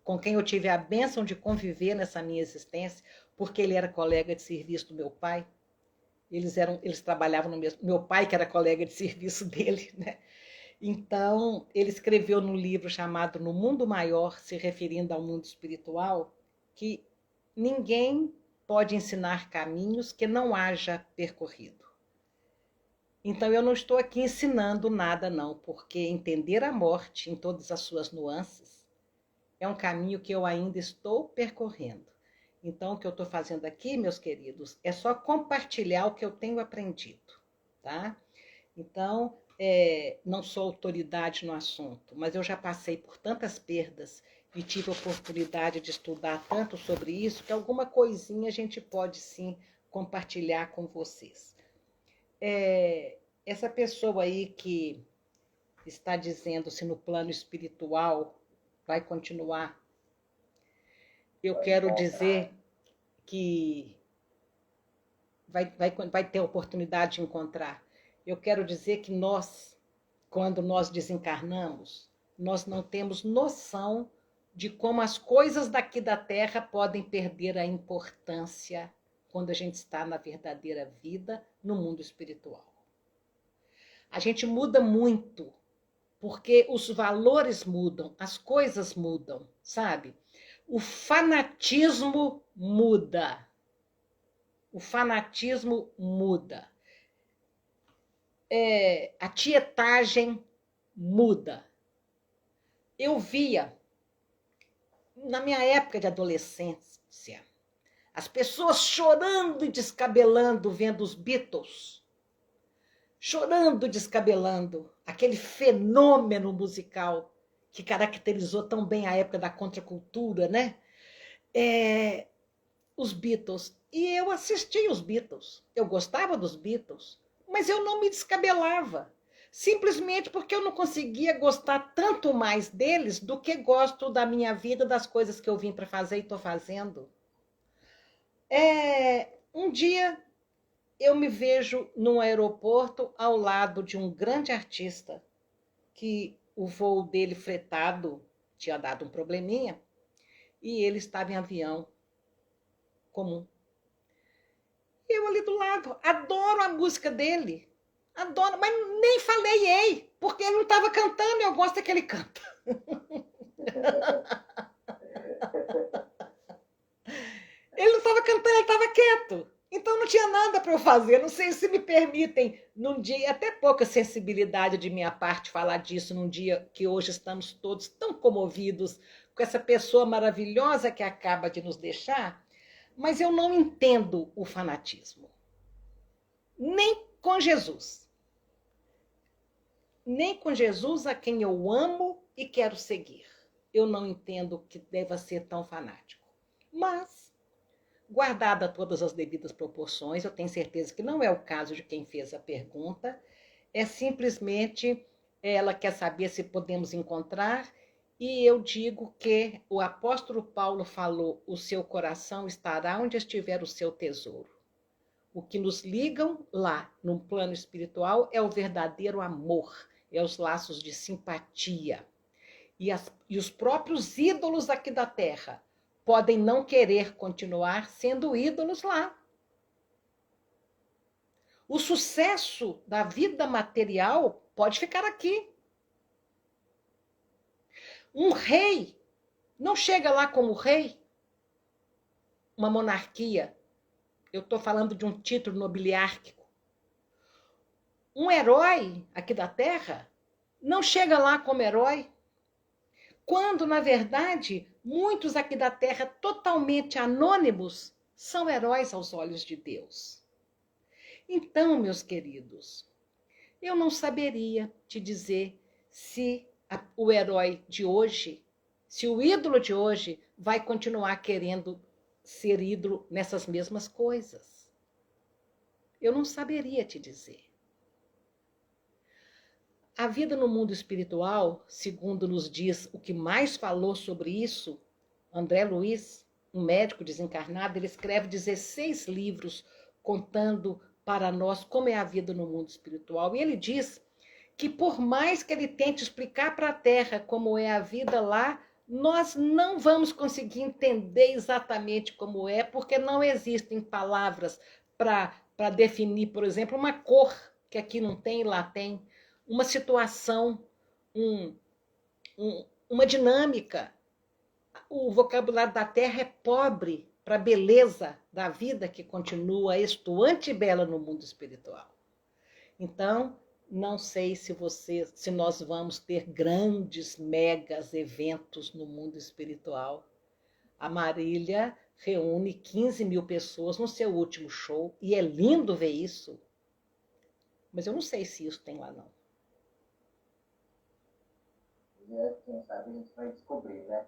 com quem eu tive a bênção de conviver nessa minha existência, porque ele era colega de serviço do meu pai. Eles trabalhavam no mesmo. Meu pai, que era colega de serviço dele, né? Então, ele escreveu no livro chamado No Mundo Maior, se referindo ao mundo espiritual, que ninguém pode ensinar caminhos que não haja percorrido. Então, eu não estou aqui ensinando nada, não, porque entender a morte em todas as suas nuances é um caminho que eu ainda estou percorrendo. Então, o que eu estou fazendo aqui, meus queridos, é só compartilhar o que eu tenho aprendido, tá? Então, não sou autoridade no assunto, mas eu já passei por tantas perdas e tive a oportunidade de estudar tanto sobre isso que alguma coisinha a gente pode sim compartilhar com vocês. Essa pessoa aí que está dizendo se no plano espiritual vai continuar, eu quero dizer que vai ter a oportunidade de encontrar. Eu quero dizer que nós, quando nós desencarnamos, nós não temos noção de como as coisas daqui da Terra podem perder a importância quando a gente está na verdadeira vida, no mundo espiritual. A gente muda muito, porque os valores mudam, as coisas mudam, sabe? O fanatismo muda. O fanatismo muda. A tietagem muda. Eu via, na minha época de adolescência, as pessoas chorando e descabelando vendo os Beatles. Chorando e descabelando, aquele fenômeno musical que caracterizou tão bem a época da contracultura, né? Os Beatles. E eu assistia os Beatles. Eu gostava dos Beatles, mas eu não me descabelava. Simplesmente porque eu não conseguia gostar tanto mais deles do que gosto da minha vida, das coisas que eu vim para fazer e estou fazendo. Um dia eu me vejo num aeroporto ao lado de um grande artista que o voo dele fretado tinha dado um probleminha e ele estava em avião comum. Eu ali do lado, adoro a música dele, adoro, mas nem falei ei, porque ele não estava cantando e eu gosto que ele canta. Ele não estava cantando, ele estava quieto. Então não tinha nada para eu fazer. Não sei se me permitem, num dia, até pouca sensibilidade de minha parte falar disso, num dia que hoje estamos todos tão comovidos com essa pessoa maravilhosa que acaba de nos deixar, mas eu não entendo o fanatismo. Nem com Jesus. Nem com Jesus, a quem eu amo e quero seguir. Eu não entendo que deva ser tão fanático. Mas, guardada todas as devidas proporções, eu tenho certeza que não é o caso de quem fez a pergunta, é simplesmente ela quer saber se podemos encontrar, e eu digo que o apóstolo Paulo falou, o seu coração estará onde estiver o seu tesouro. O que nos ligam lá, no plano espiritual, é o verdadeiro amor, é os laços de simpatia. E os próprios ídolos aqui da Terra podem não querer continuar sendo ídolos lá. O sucesso da vida material pode ficar aqui. Um rei não chega lá como rei. Uma monarquia. Eu estou falando de um título nobiliárquico. Um herói aqui da Terra não chega lá como herói. Quando, na verdade, muitos aqui da Terra totalmente anônimos são heróis aos olhos de Deus. Então, meus queridos, eu não saberia te dizer se o herói de hoje, se o ídolo de hoje vai continuar querendo ser ídolo nessas mesmas coisas. Eu não saberia te dizer. A vida no mundo espiritual, segundo nos diz o que mais falou sobre isso, André Luiz, um médico desencarnado, ele escreve 16 livros contando para nós como é a vida no mundo espiritual. E ele diz que por mais que ele tente explicar para a Terra como é a vida lá, nós não vamos conseguir entender exatamente como é, porque não existem palavras para definir, por exemplo, uma cor, que aqui não tem, lá tem, uma situação, uma dinâmica. O vocabulário da Terra é pobre para a beleza da vida que continua estuante e bela no mundo espiritual. Então, não sei se nós vamos ter grandes, megas eventos no mundo espiritual. A Marília reúne 15 mil pessoas no seu último show, e é lindo ver isso. Mas eu não sei se isso tem lá, não. Quem sabe a gente vai descobrir, né?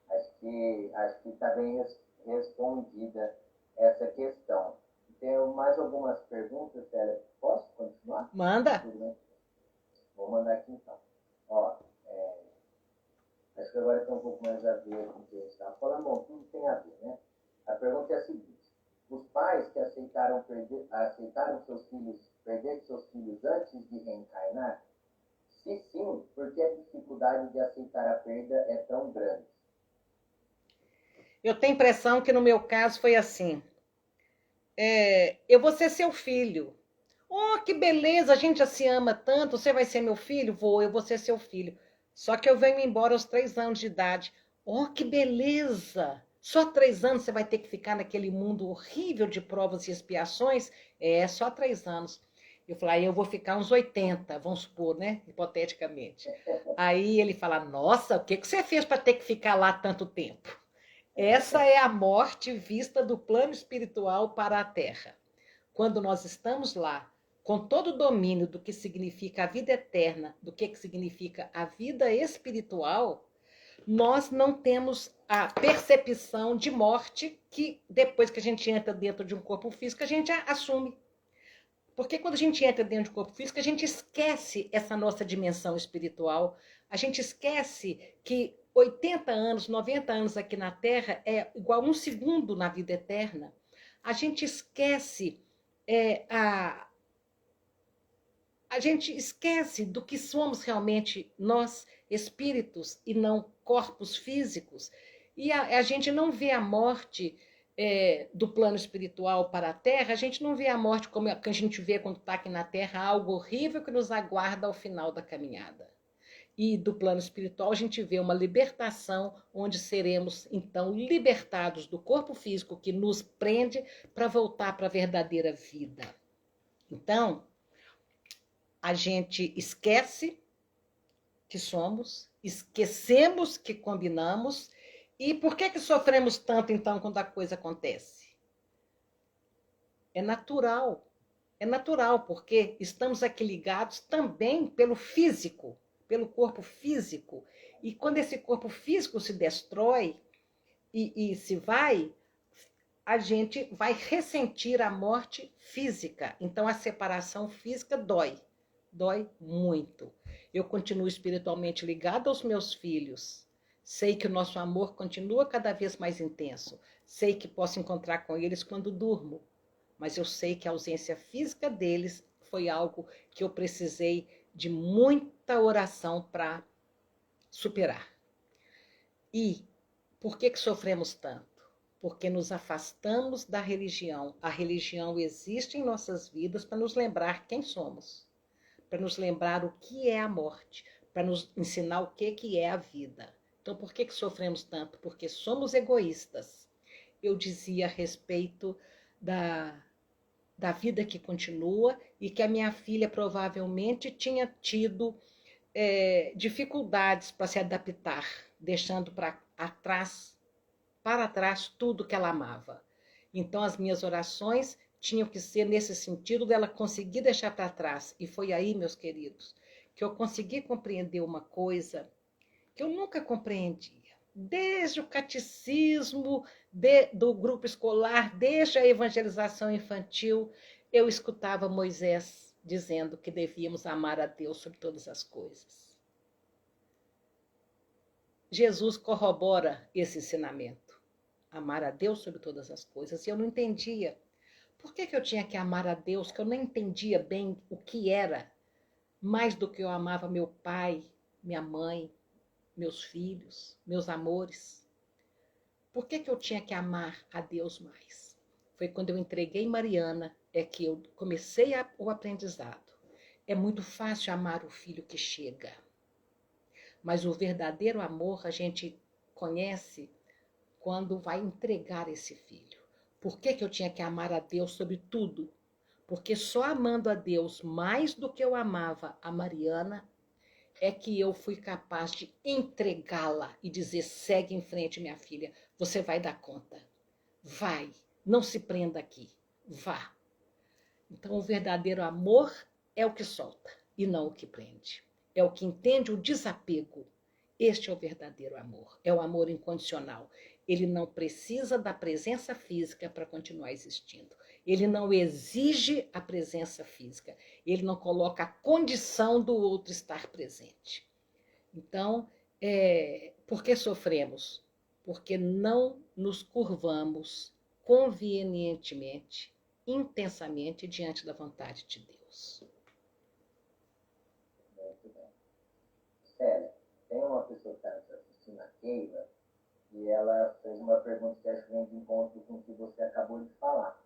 Acho que está bem respondida essa questão. Tenho mais algumas perguntas, Célia. Posso continuar? Manda. Tudo bem? Vou mandar aqui então. Ó, acho que agora tem um pouco mais a ver com o que a gente estava falando. Bom, tudo tem a ver, né? A pergunta é a seguinte: os pais que aceitaram perder seus filhos antes de reencarnar? Se sim, por que a dificuldade de aceitar a perda é tão grande? Eu tenho a impressão que no meu caso foi assim. Eu vou ser seu filho. Oh, que beleza, a gente já se ama tanto, você vai ser meu filho? Eu vou ser seu filho. Só que eu venho embora aos 3 anos de idade. Oh, que beleza! Só 3 anos você vai ter que ficar naquele mundo horrível de provas e expiações? Só 3 anos. Eu falei, eu vou ficar uns 80, vamos supor, né? Hipoteticamente. Aí ele fala, nossa, o que você fez para ter que ficar lá tanto tempo? Essa é a morte vista do plano espiritual para a Terra. Quando nós estamos lá, com todo o domínio do que significa a vida eterna, do que significa a vida espiritual, nós não temos a percepção de morte que depois que a gente entra dentro de um corpo físico, a gente assume. Porque quando a gente entra dentro de um corpo físico, a gente esquece essa nossa dimensão espiritual, a gente esquece que 80 anos, 90 anos aqui na Terra é igual a 1 segundo na vida eterna. A gente esquece a gente esquece do que somos realmente nós, espíritos, e não corpos físicos. E a gente não vê a morte do plano espiritual para a Terra, a gente não vê a morte como a gente vê quando está aqui na Terra, algo horrível que nos aguarda ao final da caminhada. E do plano espiritual a gente vê uma libertação, onde seremos então libertados do corpo físico que nos prende para voltar para a verdadeira vida. Então, a gente esquece que somos, esquecemos que combinamos. E por que sofremos tanto, então, quando a coisa acontece? É natural, porque estamos aqui ligados também pelo físico, pelo corpo físico. E quando esse corpo físico se destrói e se vai, a gente vai ressentir a morte física. Então, a separação física dói muito. Eu continuo espiritualmente ligada aos meus filhos. Sei que o nosso amor continua cada vez mais intenso. Sei que posso encontrar com eles quando durmo. Mas eu sei que a ausência física deles foi algo que eu precisei de muita oração para superar. E por que sofremos tanto? Porque nos afastamos da religião. A religião existe em nossas vidas para nos lembrar quem somos, para nos lembrar o que é a morte, para nos ensinar o que é a vida. Então, por que sofremos tanto? Porque somos egoístas. Eu dizia a respeito da vida que continua e que a minha filha provavelmente tinha tido dificuldades para se adaptar, deixando para trás tudo que ela amava. Então, as minhas orações tinham que ser nesse sentido dela conseguir deixar para trás. E foi aí, meus queridos, que eu consegui compreender uma coisa que eu nunca compreendia. Desde o catecismo do grupo escolar, desde a evangelização infantil, eu escutava Moisés dizendo que devíamos amar a Deus sobre todas as coisas. Jesus corrobora esse ensinamento, amar a Deus sobre todas as coisas, e eu não entendia. Por que eu tinha que amar a Deus, que eu nem entendia bem o que era, mais do que eu amava meu pai, minha mãe, meus filhos, meus amores? Por que eu tinha que amar a Deus mais? Foi quando eu entreguei Mariana, é que eu comecei o aprendizado. É muito fácil amar o filho que chega, mas o verdadeiro amor a gente conhece quando vai entregar esse filho. Por que eu tinha que amar a Deus sobre tudo? Porque só amando a Deus mais do que eu amava a Mariana é que eu fui capaz de entregá-la e dizer: segue em frente, minha filha, você vai dar conta. Vai, não se prenda aqui, vá. Então, o verdadeiro amor é o que solta e não o que prende. É o que entende o desapego. Este é o verdadeiro amor, é o amor incondicional. Ele não precisa da presença física para continuar existindo. Ele não exige a presença física. Ele não coloca a condição do outro estar presente. Então, por que sofremos? Porque não nos curvamos convenientemente, intensamente diante da vontade de Deus. Muito bem. Célia, tem uma pessoa que está nos assistindo, a Keila, e ela fez uma pergunta que acho que vem de encontro com o que você acabou de falar.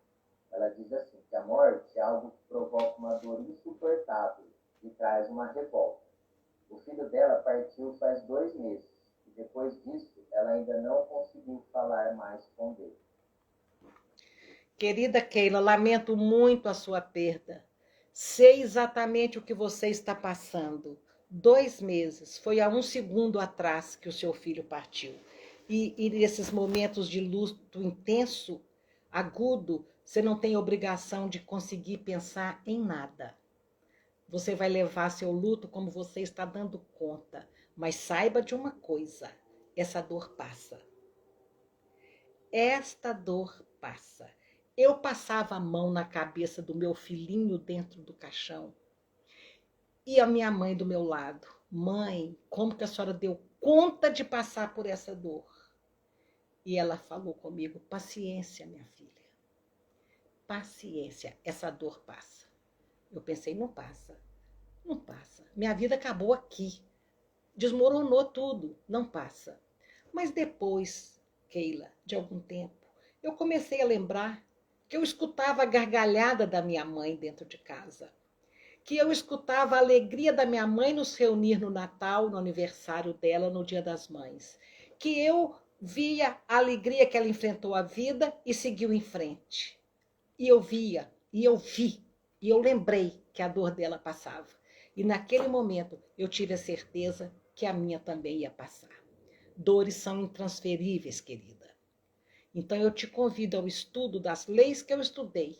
Ela diz assim, que a morte é algo que provoca uma dor insuportável e traz uma revolta. O filho dela partiu faz 2 meses, e depois disso, ela ainda não conseguiu falar mais com Deus. Querida Keila, lamento muito a sua perda. Sei exatamente o que você está passando. 2 meses, foi há 1 segundo atrás que o seu filho partiu. E nesses momentos de luto intenso, agudo, você não tem obrigação de conseguir pensar em nada. Você vai levar seu luto como você está dando conta. Mas saiba de uma coisa, essa dor passa. Esta dor passa. Eu passava a mão na cabeça do meu filhinho dentro do caixão e a minha mãe do meu lado. Mãe, como que a senhora deu conta de passar por essa dor? E ela falou comigo: paciência, minha filha. Paciência, essa dor passa. Eu pensei: não passa, não passa. Minha vida acabou aqui. Desmoronou tudo, não passa. Mas depois, Keila, de algum tempo, eu comecei a lembrar que eu escutava a gargalhada da minha mãe dentro de casa, que eu escutava a alegria da minha mãe nos reunir no Natal, no aniversário dela, no Dia das Mães, que eu via a alegria que ela enfrentou a vida e seguiu em frente. E eu via, e eu vi, e eu lembrei que a dor dela passava. E naquele momento eu tive a certeza que a minha também ia passar. Dores são intransferíveis, querida. Então eu te convido ao estudo das leis que eu estudei,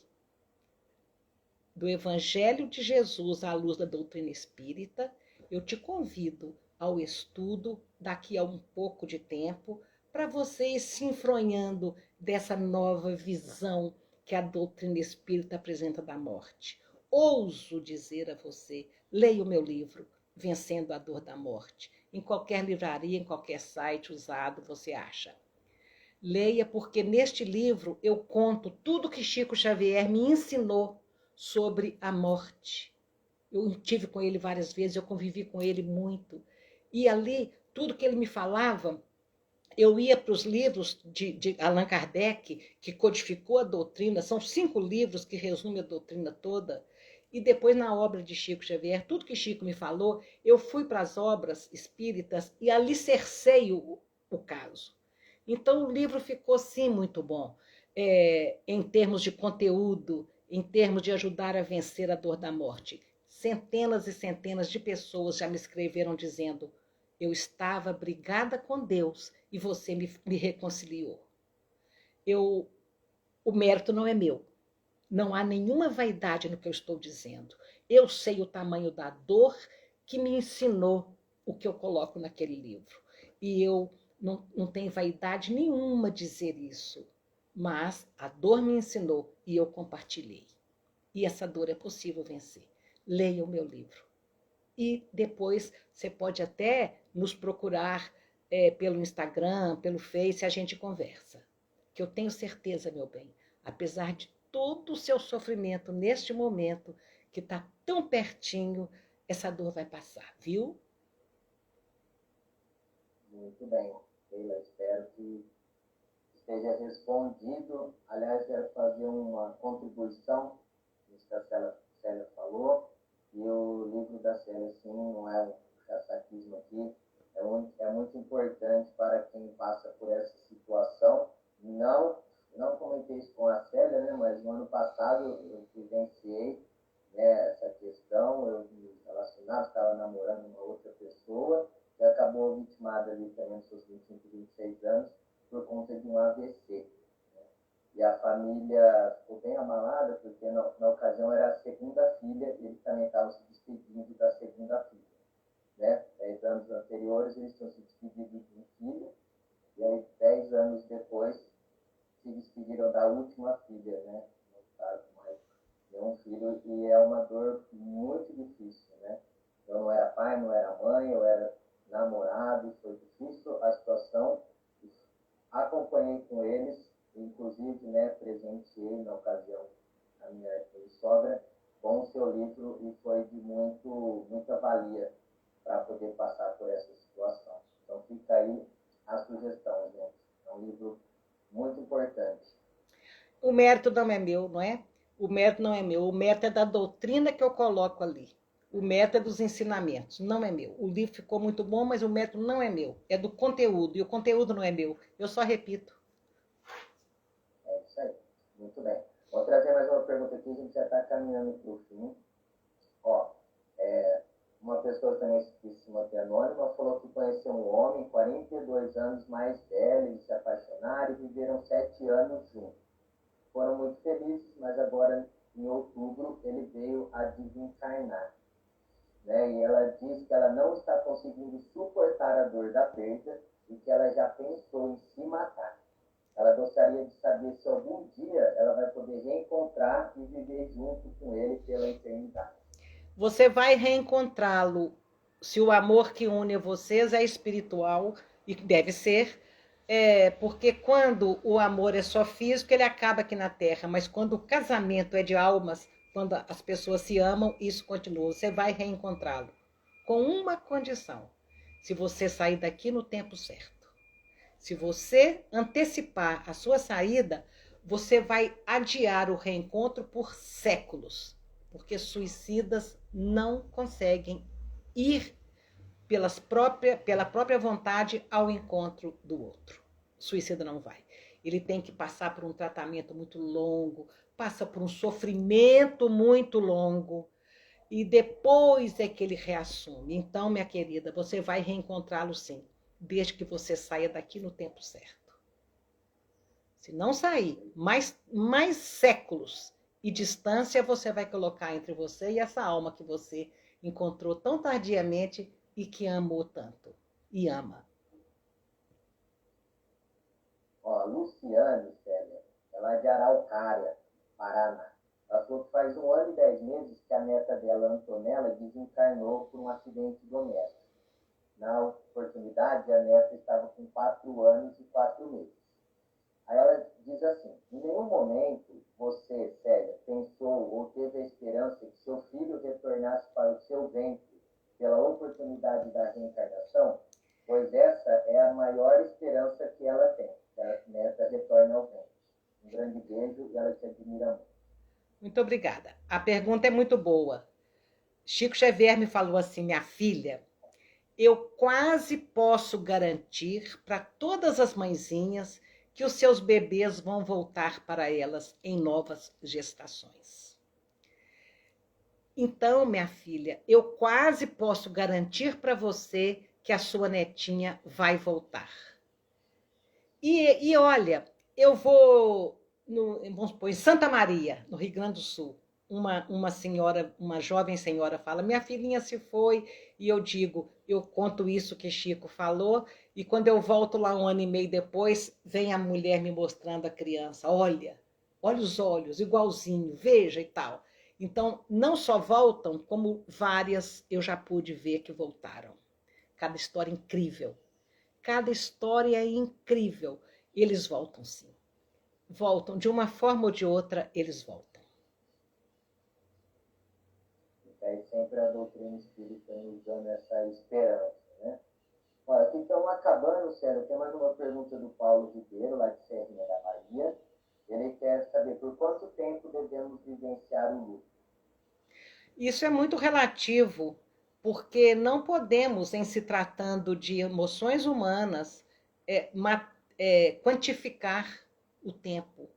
do Evangelho de Jesus à luz da doutrina espírita. Eu te convido ao estudo daqui a um pouco de tempo, para você ir se enfronhando dessa nova visão que a doutrina espírita apresenta da morte. Ouso dizer a você, leia o meu livro, Vencendo a Dor da Morte. Em qualquer livraria, em qualquer site usado, você acha. Leia, porque neste livro eu conto tudo que Chico Xavier me ensinou sobre a morte. Eu estive com ele várias vezes, eu convivi com ele muito. E ali, tudo que ele me falava, eu ia para os livros de Allan Kardec, que codificou a doutrina, são 5 livros que resumem a doutrina toda, e depois na obra de Chico Xavier, tudo que Chico me falou, eu fui para as obras espíritas e alicercei o caso. Então o livro ficou sim muito bom, em termos de conteúdo, em termos de ajudar a vencer a dor da morte. Centenas e centenas de pessoas já me escreveram dizendo: eu estava brigada com Deus e você me reconciliou. O mérito não é meu. Não há nenhuma vaidade no que eu estou dizendo. Eu sei o tamanho da dor que me ensinou o que eu coloco naquele livro. E eu não tenho vaidade nenhuma dizer isso. Mas a dor me ensinou e eu compartilhei. E essa dor é possível vencer. Leia o meu livro. E depois você pode até nos procurar pelo Instagram, pelo Face, a gente conversa. Que eu tenho certeza, meu bem, apesar de todo o seu sofrimento neste momento, que está tão pertinho, essa dor vai passar, viu? Muito bem, Sheila, espero que esteja respondido. Aliás, quero fazer uma contribuição nisso que a Célia falou. E o livro da Célia, sim, não é um caçaquismo aqui, é muito importante para quem passa por essa situação. Não comentei isso com a Célia, né, mas no ano passado eu vivenciei, né, essa questão. Eu me relacionava, estava namorando uma outra pessoa, que acabou vitimada ali também nos seus 25, 26 anos, por conta de um AVC. E a família ficou bem abalada, porque na ocasião era a segunda filha, e eles também estavam se despedindo da segunda filha. Né? 10 anos anteriores, eles tinham se despedido de um filho, e aí 10 anos depois, se despediram da última filha, né? No caso, mais nenhum filho, e é uma dor muito difícil, né? Eu não era pai, não era mãe, eu era namorado, foi difícil a situação, acompanhei com eles, inclusive, né, presenteei na ocasião a minha sogra com o seu livro e foi de muita valia para poder passar por essa situação. Então fica aí a sugestão, gente. É um livro muito importante. O mérito não é meu, não é? O mérito não é meu. O mérito é da doutrina que eu coloco ali. O mérito é dos ensinamentos, não é meu. O livro ficou muito bom, mas o mérito não é meu. É do conteúdo, e o conteúdo não é meu. Eu só repito. É isso aí. Muito bem. Vou trazer mais uma pergunta aqui, a gente já está caminhando para o fim. Ó, uma pessoa também que se mantém anônima falou que conheceu um homem, 42 anos mais velho, eles se apaixonaram e viveram 7 anos juntos. Foram muito felizes, mas agora, em outubro, ele veio a desencarnar. Né? E ela diz que ela não está conseguindo suportar a dor da perda e que ela já pensou em se matar. Ela gostaria de saber se algum dia ela vai poder reencontrar e viver junto com ele pela eternidade. Você vai reencontrá-lo se o amor que une vocês é espiritual, e deve ser, porque quando o amor é só físico, ele acaba aqui na Terra, mas quando o casamento é de almas, quando as pessoas se amam, isso continua. Você vai reencontrá-lo com uma condição: se você sair daqui no tempo certo. Se você antecipar a sua saída, você vai adiar o reencontro por séculos, porque suicidas não conseguem ir pela própria vontade ao encontro do outro. O suicida não vai. Ele tem que passar por um tratamento muito longo, passa por um sofrimento muito longo, e depois é que ele reassume. Então, minha querida, você vai reencontrá-lo sim, desde que você saia daqui no tempo certo. Se não sair, mais séculos e distância você vai colocar entre você e essa alma que você encontrou tão tardiamente e que amou tanto. E ama. Ó, Luciane, Célia, ela é de Araucária, Paraná. Ela falou que faz 1 ano e 10 meses que a neta dela, Antonella, desencarnou por um acidente doméstico. Na oportunidade, a neta estava com 4 anos e 4 meses. Aí ela diz assim: em nenhum momento você, Célia, pensou ou teve a esperança que seu filho retornasse para o seu ventre pela oportunidade da reencarnação? Pois essa é a maior esperança que ela tem, que a neta retorne ao ventre. Um grande beijo e ela te admira muito. Muito obrigada. A pergunta é muito boa. Chico Xavier me falou assim: minha filha, eu quase posso garantir para todas as mãezinhas que os seus bebês vão voltar para elas em novas gestações. Então, minha filha, eu quase posso garantir para você que a sua netinha vai voltar. E olha, eu vou vamos supor, em Santa Maria, no Rio Grande do Sul, uma senhora, uma jovem senhora fala, minha filhinha se foi, e eu digo, eu conto isso que Chico falou, e quando eu volto lá 1 ano e meio depois, vem a mulher me mostrando a criança, olha os olhos, igualzinho, veja e tal. Então, não só voltam, como várias eu já pude ver que voltaram. Cada história incrível. Cada história é incrível. Eles voltam, sim. Voltam, de uma forma ou de outra, eles voltam. E aí sempre a doutrina espírita nos dando essa esperança, né? Olha, aqui estamos acabando, Célio. Tem mais uma pergunta do Paulo Ribeiro, lá de Serrinha da Bahia. Ele quer saber por quanto tempo devemos vivenciar o luto. Isso é muito relativo, porque não podemos, em se tratando de emoções humanas, quantificar o tempo.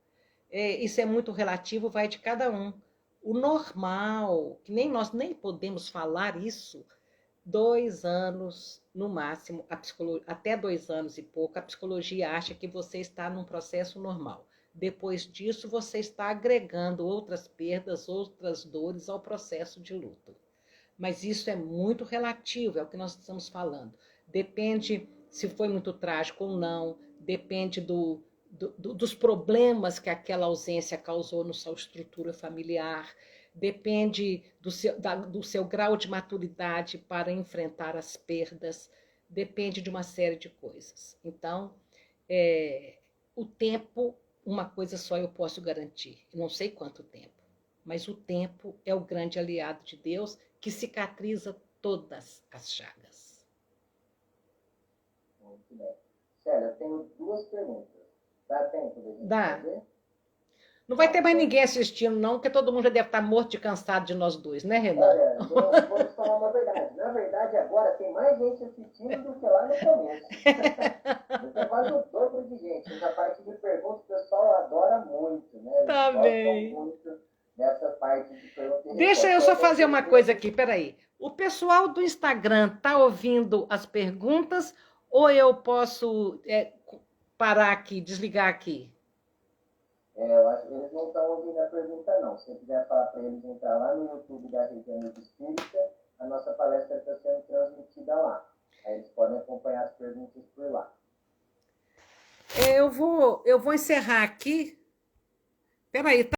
Isso é muito relativo, vai de cada um. O normal, que nem nós nem podemos falar isso, 2 anos no máximo, até 2 anos e pouco, a psicologia acha que você está num processo normal. Depois disso, você está agregando outras perdas, outras dores ao processo de luto. Mas isso é muito relativo, é o que nós estamos falando. Depende se foi muito trágico ou não, depende dos problemas que aquela ausência causou na sua estrutura familiar, depende do seu grau de maturidade para enfrentar as perdas, depende de uma série de coisas. Então, o tempo, uma coisa só eu posso garantir, não sei quanto tempo, mas o tempo é o grande aliado de Deus que cicatriza todas as chagas. Muito bem. Célia, eu tenho 2 perguntas. Dá tempo de a gente Dá. fazer? Não vai ter mais ninguém assistindo, não, porque todo mundo já deve estar morto de cansado de nós dois, né, Renan? Olha, vou te falar uma verdade. Na verdade, agora tem mais gente assistindo do que lá no começo. Você quase o dobro de gente. Essa parte de perguntas o pessoal adora muito, né? Eles Tá bem. gostam muito dessa parte de perguntas e Deixa eu respostas. só fazer uma coisa aqui, peraí. O pessoal do Instagram tá ouvindo as perguntas ou eu posso parar aqui, desligar aqui? Eu acho que eles não estão ouvindo a pergunta, não. Se você quiser falar para eles entrar lá no YouTube da Rede Amigo Espírita, a nossa palestra está sendo transmitida lá. Aí eles podem acompanhar as perguntas por lá. Eu vou encerrar aqui. Peraí, tá?